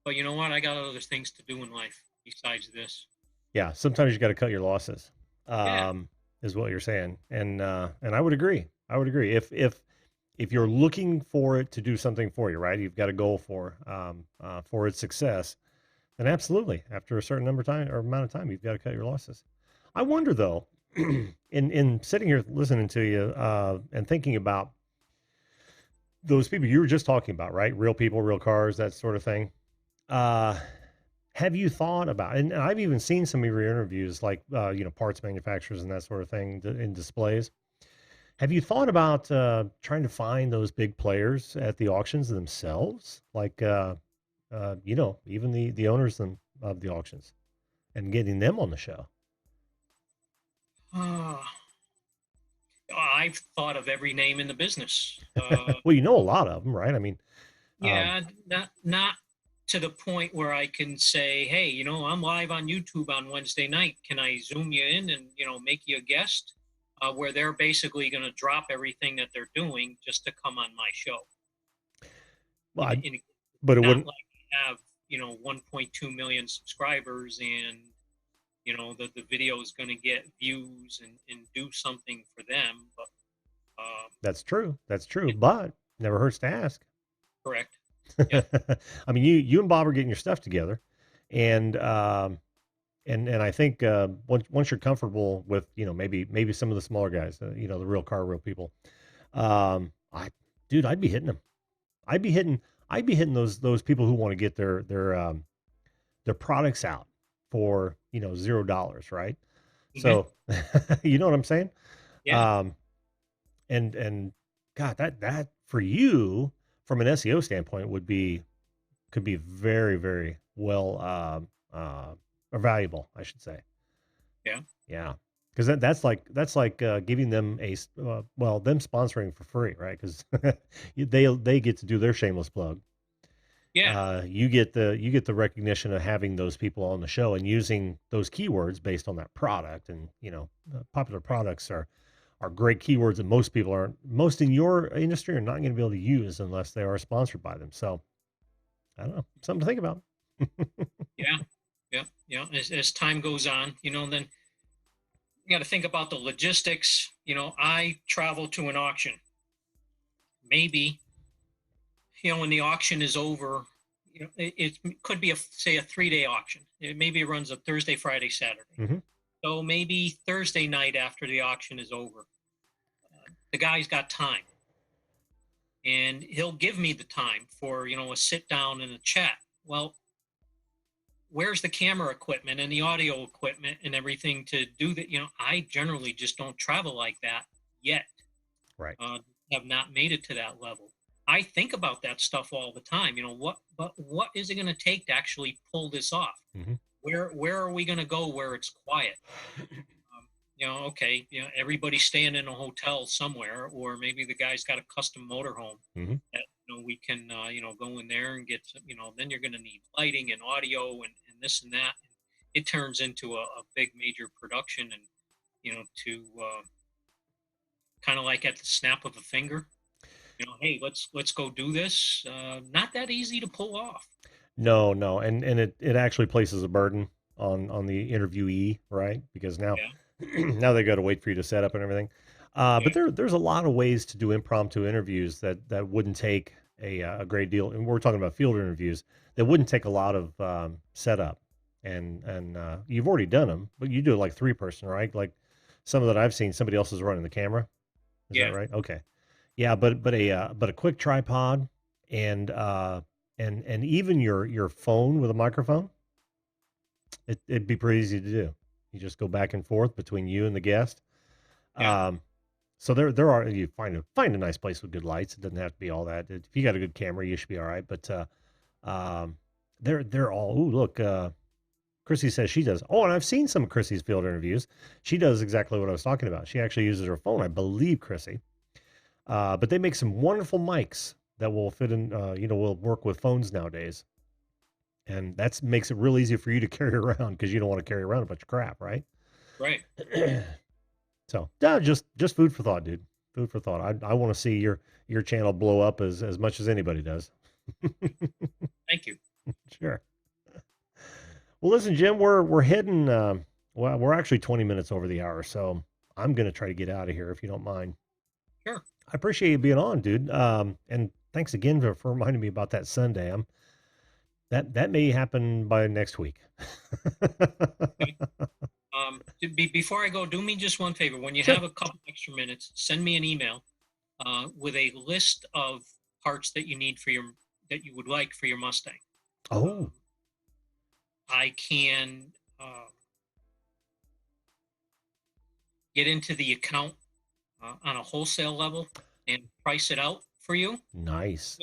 C: but you know what, I got other things to do in life besides this.
A: Yeah, sometimes you got to cut your losses,
C: Yeah.
A: um, is what you're saying, and I would agree. I would agree. If you're looking for it to do something for you, right? You've got a goal for its success, then absolutely, after a certain number of time or amount of time, you've got to cut your losses. I wonder though, in sitting here listening to you and thinking about those people you were just talking about, right? Real people, real cars, that sort of thing. Uh, have you thought about, and I've even seen some of your interviews, like, parts manufacturers and that sort of thing in displays. Have you thought about trying to find those big players at the auctions themselves? Like, even the owners of the auctions and getting them on the show?
C: Uh, I've thought of every name in the business.
A: Well, you know a lot of them, right? I mean, um,
C: Yeah, not to the point where I can say, hey, I'm live on YouTube on Wednesday night. Can I zoom you in and make you a guest? Where they're basically going to drop everything that they're doing just to come on my show.
A: well,
C: In
A: but it
C: not
A: wouldn't.
C: like I have 1.2 million subscribers, and the video is going to get views and do something for them. But
A: That's true. That's true.
C: yeah,
A: But never hurts to ask.
C: correct. Yeah,
A: I mean, you and Bob are getting your stuff together, and and I think once you're comfortable with maybe some of the smaller guys, the real car, real people, I dude, I'd be hitting them. I'd be hitting I'd be hitting those people who want to get their products out for $0, right?
C: hmm,
A: So you know what I'm saying?
C: yeah,
A: Um, and God, that for you from an SEO standpoint could be very, very well, or valuable, I should say.
C: yeah,
A: Yeah. Because that's like giving them them sponsoring for free, right? Because they get to do their shameless plug.
C: yeah,
A: You get the recognition of having those people on the show and using those keywords based on that product, and popular products are great keywords that most in your industry are not going to be able to use unless they are sponsored by them. So I don't know, something to think about.
C: yeah, yeah, yeah. As time goes on, then you got to think about the logistics. I travel to an auction. Maybe, when the auction is over, it could be say a 3-day auction. Maybe it runs a Thursday, Friday, Saturday.
A: Hmm.
C: So maybe Thursday night after the auction is over, the guy's got time, and he'll give me the time for a sit down and a chat. Well, where's the camera equipment and the audio equipment and everything to do that? I generally just don't travel like that yet.
A: Right.
C: uh, have not made it to that level. I think about that stuff all the time. What is it going to take to actually pull this off?
A: Hmm.
C: Where are we going to go where it's quiet? Okay, everybody's staying in a hotel somewhere, or maybe the guy's got a custom motorhome
A: Hmm.
C: that we can go in there and get some, then you're going to need lighting and audio and this and that. And it turns into a big major production, and to kind of like at the snap of a finger. Hey, let's go do this. Not that easy to pull off.
A: No, no, and it actually places a burden on the interviewee, right? Because now
C: Yeah,
A: now they got to wait for you to set up and everything. But
C: yeah,
A: there's a lot of ways to do impromptu interviews that wouldn't take a great deal. And we're talking about field interviews that wouldn't take a lot of setup. And you've already done them, but you do it like 3-person, right? Like some that I've seen, somebody else is running the camera. Is that
C: yeah,
A: right? Okay. Yeah, but a quick tripod and and even your phone with a microphone. It'd be pretty easy to do. You just go back and forth between you and the guest.
C: Yeah.
A: So there are, you find a nice place with good lights. It doesn't have to be all that. If you got a good camera, you should be all right. But um, they're all. Ooh, look, Chrissy says she does. Oh, and I've seen some of Chrissy's field interviews. She does exactly what I was talking about. She actually uses her phone, I believe, Chrissy. But they make some wonderful mics that will fit in. Will work with phones nowadays, and that makes it real easy for you to carry around because you don't want to carry around a bunch of crap, right?
C: Right.
A: So yeah, just food for thought, dude. Food for thought. I want to see your channel blow up as much as anybody does.
C: Thank you.
A: Sure. Well, listen, Jim, we're heading. Well, we're actually 20 minutes over the hour, so I'm gonna try to get out of here if you don't mind.
C: Sure.
A: I appreciate you being on, dude. And thanks again for reminding me about that Sunday. That may happen by next week.
C: Okay. Before I go, do me just one favor. When you
A: Sure.
C: have a couple extra minutes, send me an email with a list of parts that you need for your that you would like for your Mustang.
A: Oh,
C: I can get into the account on a wholesale level and price it out for you
A: nice.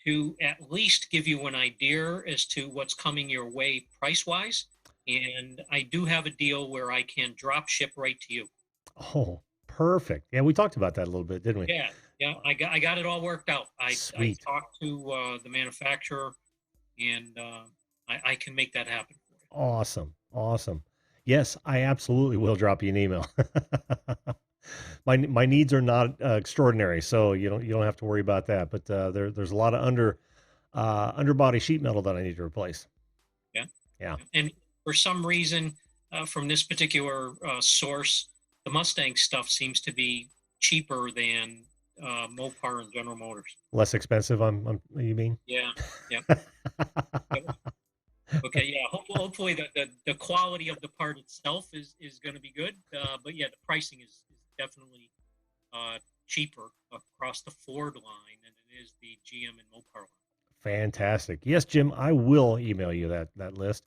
C: to at least give you an idea as to what's coming your way price wise. And I do have a deal where I can drop ship right to you.
A: Oh, perfect. Yeah, we talked about that a little bit, didn't we?
C: Yeah, yeah, I got it all worked out. I
A: Sweet.
C: talked to the manufacturer, and I can make that happen for you.
A: Awesome. Awesome. Yes, I absolutely will drop you an email. My needs are not extraordinary, so you don't have to worry about that. But there's a lot of underbody sheet metal that I need to replace.
C: Yeah,
A: Yeah.
C: and for some reason, from this particular source, the Mustang stuff seems to be cheaper than Mopar and General Motors.
A: Less expensive, you mean?
C: Yeah, yeah. Okay, yeah. Hopefully the quality of the part itself is going to be good. But yeah, the pricing is definitely uh, cheaper across the Ford line than it is the GM and Mopar line.
A: Fantastic. Yes, Jim, I will email you that list.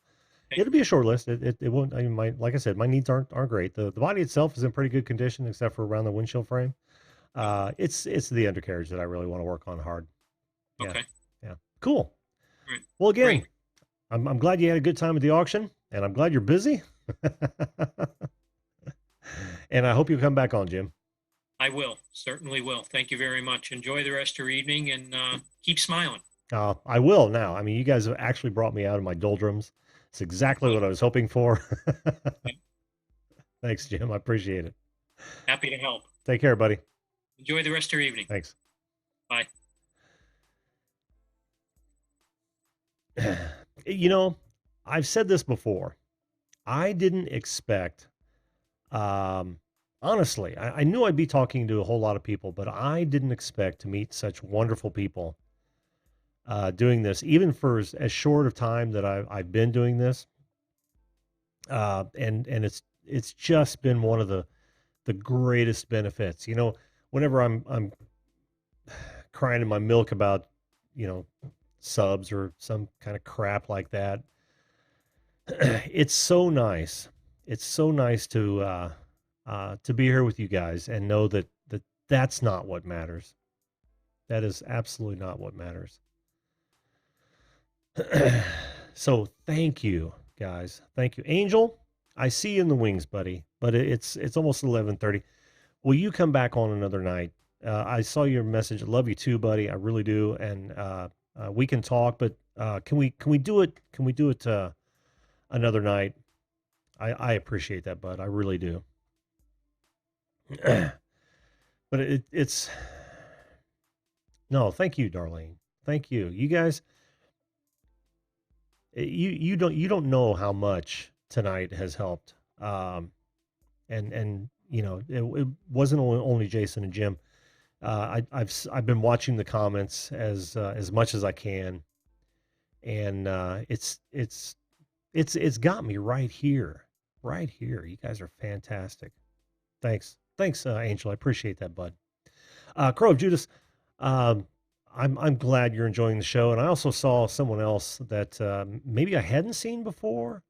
C: Okay.
A: It'll be a short list. It won't. I mean, like I said, my needs aren't great. The body itself is in pretty good condition, except for around the windshield frame. It's the undercarriage that I really want to work on hard. Yeah,
C: Okay.
A: yeah. Cool.
C: All right.
A: Well, again,
C: Great.
A: I'm glad you had a good time at the auction, and I'm glad you're busy. And I hope you come back on, Jim.
C: I will. Certainly will. Thank you very much. Enjoy the rest of your evening and keep smiling.
A: I will now. I mean, you guys have actually brought me out of my doldrums. It's exactly what I was hoping for. Thanks, Jim. I appreciate it.
C: Happy to help.
A: Take care, buddy.
C: Enjoy the rest of your evening.
A: Thanks.
C: Bye.
A: You know, I've said this before. I didn't expect, um, honestly, I knew I'd be talking to a whole lot of people, but I didn't expect to meet such wonderful people doing this, even for as short of time that I've been doing this. And it's just been one of the greatest benefits. Whenever I'm crying in my milk about, you know, subs or some kind of crap like that, it's so nice. It's so nice to be here with you guys and know that's not what matters. That is absolutely not what matters. So thank you, guys. Thank you, Angel. I see you in the wings, buddy. But it's almost 11:30. Will you come back on another night? I saw your message. I love you too, buddy. I really do. And we can talk, but can we do it? Can we do it another night? I appreciate that, bud. I really do. But it's no, thank you, Darlene. Thank you. You guys, you don't know how much tonight has helped. And it wasn't only Jason and Jim. I've been watching the comments as much as I can, and it's got me right here, right here. You guys are fantastic. Thanks, Angel. I appreciate that, bud. Crow of Judas. Um, I'm glad you're enjoying the show, and I also saw someone else that maybe I hadn't seen before.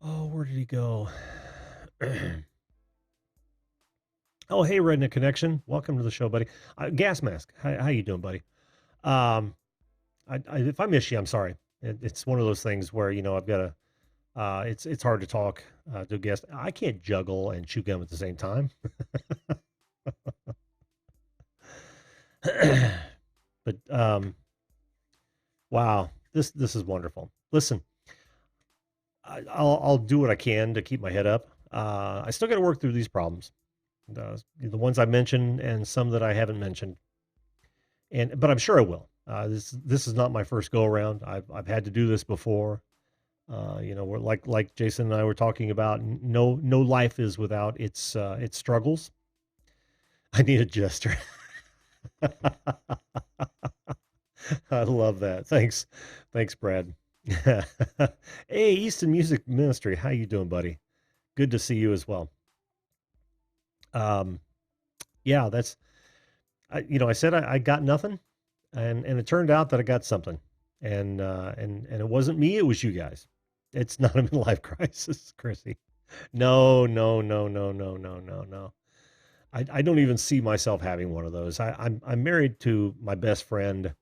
A: Oh, where did he go? Oh, hey, Redneck Connection. Welcome to the show, buddy. Gas Mask. How you doing, buddy? Um, if I miss you, I'm sorry. It's one of those things where I've got to. It's hard to talk to a guest. I can't juggle and chew gum at the same time. But wow, this is wonderful. Listen, I'll do what I can to keep my head up. I still got to work through these problems, the ones I mentioned and some that I haven't mentioned, but I'm sure I will. This is not my first go around. I've had to do this before. We're like Jason and I were talking about. No life is without its struggles. I need a jester. I love that. Thanks, Brad. Hey, Easton Music Ministry, how you doing, buddy? Good to see you as well. Yeah, I said I got nothing, and it turned out that I got something, and it wasn't me, it was you guys. It's not a midlife crisis, Chrissy. No, no, no, no, no, no, no, no. I don't even see myself having one of those. I'm married to my best friend.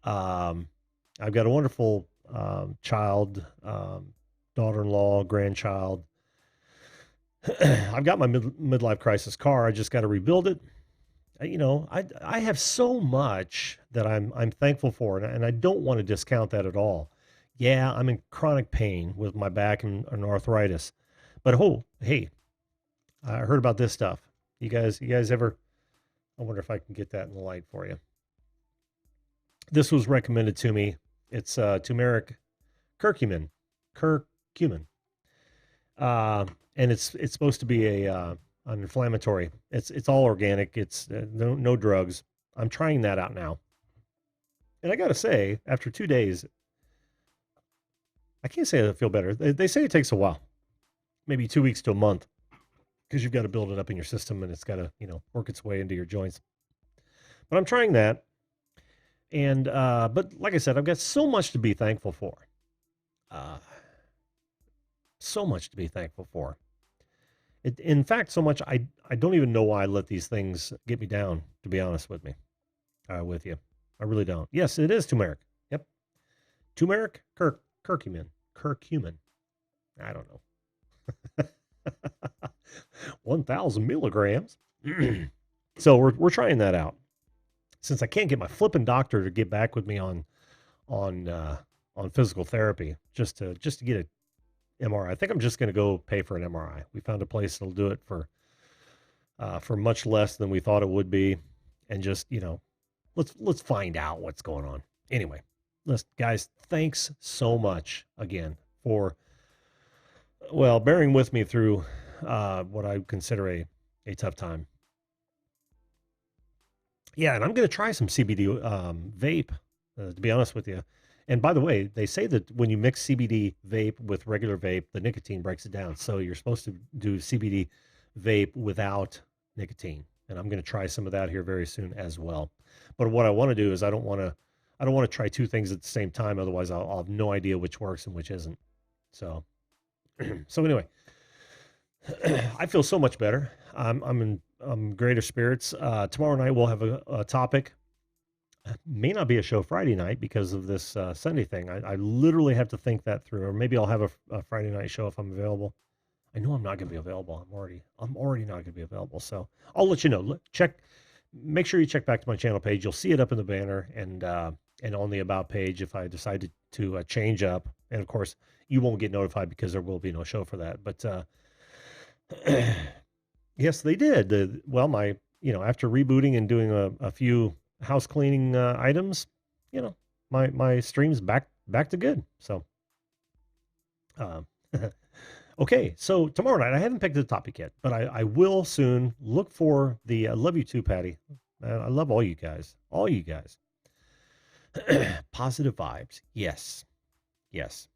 A: Um, I've got a wonderful child, daughter-in-law, grandchild. I've got my midlife crisis car. I just got to rebuild it. I have so much that I'm thankful for, and I don't want to discount that at all. Yeah, I'm in chronic pain with my back and arthritis, but oh, hey, I heard about this stuff. You guys ever? I wonder if I can get that in the light for you. This was recommended to me. It's turmeric curcumin, curcumin, uh, and it's supposed to be an inflammatory. It's all organic. It's no drugs. I'm trying that out now, and I got to say, after 2 days, I can't say I feel better. They say it takes a while, maybe 2 weeks to a month, because you've got to build it up in your system, and it's got to work its way into your joints. But I'm trying that, and but like I said, I've got so much to be thankful for. Uh, so much to be thankful for. In fact, so much I don't even know why I let these things get me down. To be honest with you, I really don't. Yes, it is turmeric. Yep, turmeric, curcumin. I don't know. 1,000 milligrams. So we're trying that out. Since I can't get my flipping doctor to get back with me on physical therapy, just to get a MRI. I think I'm just going to go pay for an MRI. We found a place that'll do it for much less than we thought it would be, and just let's find out what's going on. Anyway, listen, guys, thanks so much again for bearing with me through what I consider a tough time. Yeah, and I'm going to try some CBD vape, to be honest with you. And by the way, they say that when you mix CBD vape with regular vape, the nicotine breaks it down. So you're supposed to do CBD vape without nicotine. And I'm going to try some of that here very soon as well. But what I want to do is I don't want to try two things at the same time. Otherwise, I'll have no idea which works and which isn't. So, so anyway, I feel so much better. I'm in greater spirits. Tomorrow night we'll have a topic. May not be a show Friday night because of this Sunday thing. I literally have to think that through, or maybe I'll have a Friday night show if I'm available. I know I'm not going to be available. I'm already not going to be available. So I'll let you know. Make sure you check back to my channel page. You'll see it up in the banner and on the about page if I decide to change up. And of course, you won't get notified because there will be no show for that. But yes, they did. After rebooting and doing a few house cleaning items, my stream's back to good. So, okay. So tomorrow night, I haven't picked the topic yet, but I will soon. Look for the. I love you too, Patty. I love all you guys. All you guys. Positive vibes. Yes. Yes.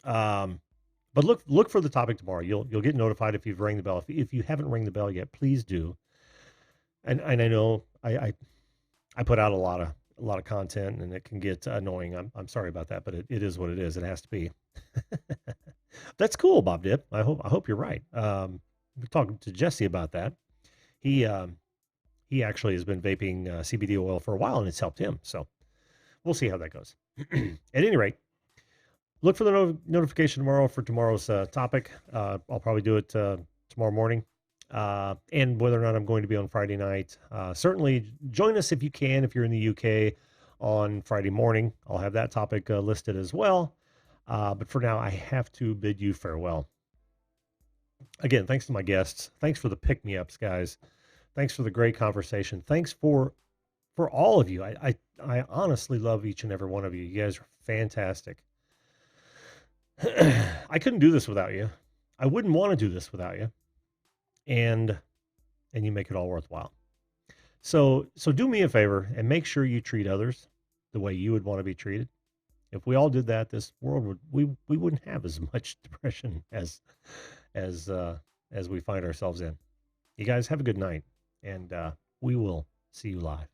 A: But look for the topic tomorrow. You'll get notified if you've rang the bell. If you haven't rang the bell yet, please do. And I know I put out a lot of content and it can get annoying. I'm sorry about that, but it is what it is. It has to be. That's cool, Bob Dip. I hope you're right. We're talking to Jesse about that. He he actually has been vaping CBD oil for a while, and it's helped him. So we'll see how that goes. At any rate, look for the notification tomorrow for tomorrow's topic. I'll probably do it tomorrow morning. And whether or not I'm going to be on Friday night, certainly join us if you can, if you're in the UK on Friday morning. I'll have that topic listed as well. But for now, I have to bid you farewell. Again, thanks to my guests. Thanks for the pick me ups, guys. Thanks for the great conversation. Thanks for all of you. I honestly love each and every one of you. You guys are fantastic. I couldn't do this without you. I wouldn't want to do this without you. And you make it all worthwhile. So do me a favor and make sure you treat others the way you would want to be treated. If we all did that, this world would we wouldn't have as much depression as as we find ourselves in. You guys have a good night, and we will see you live.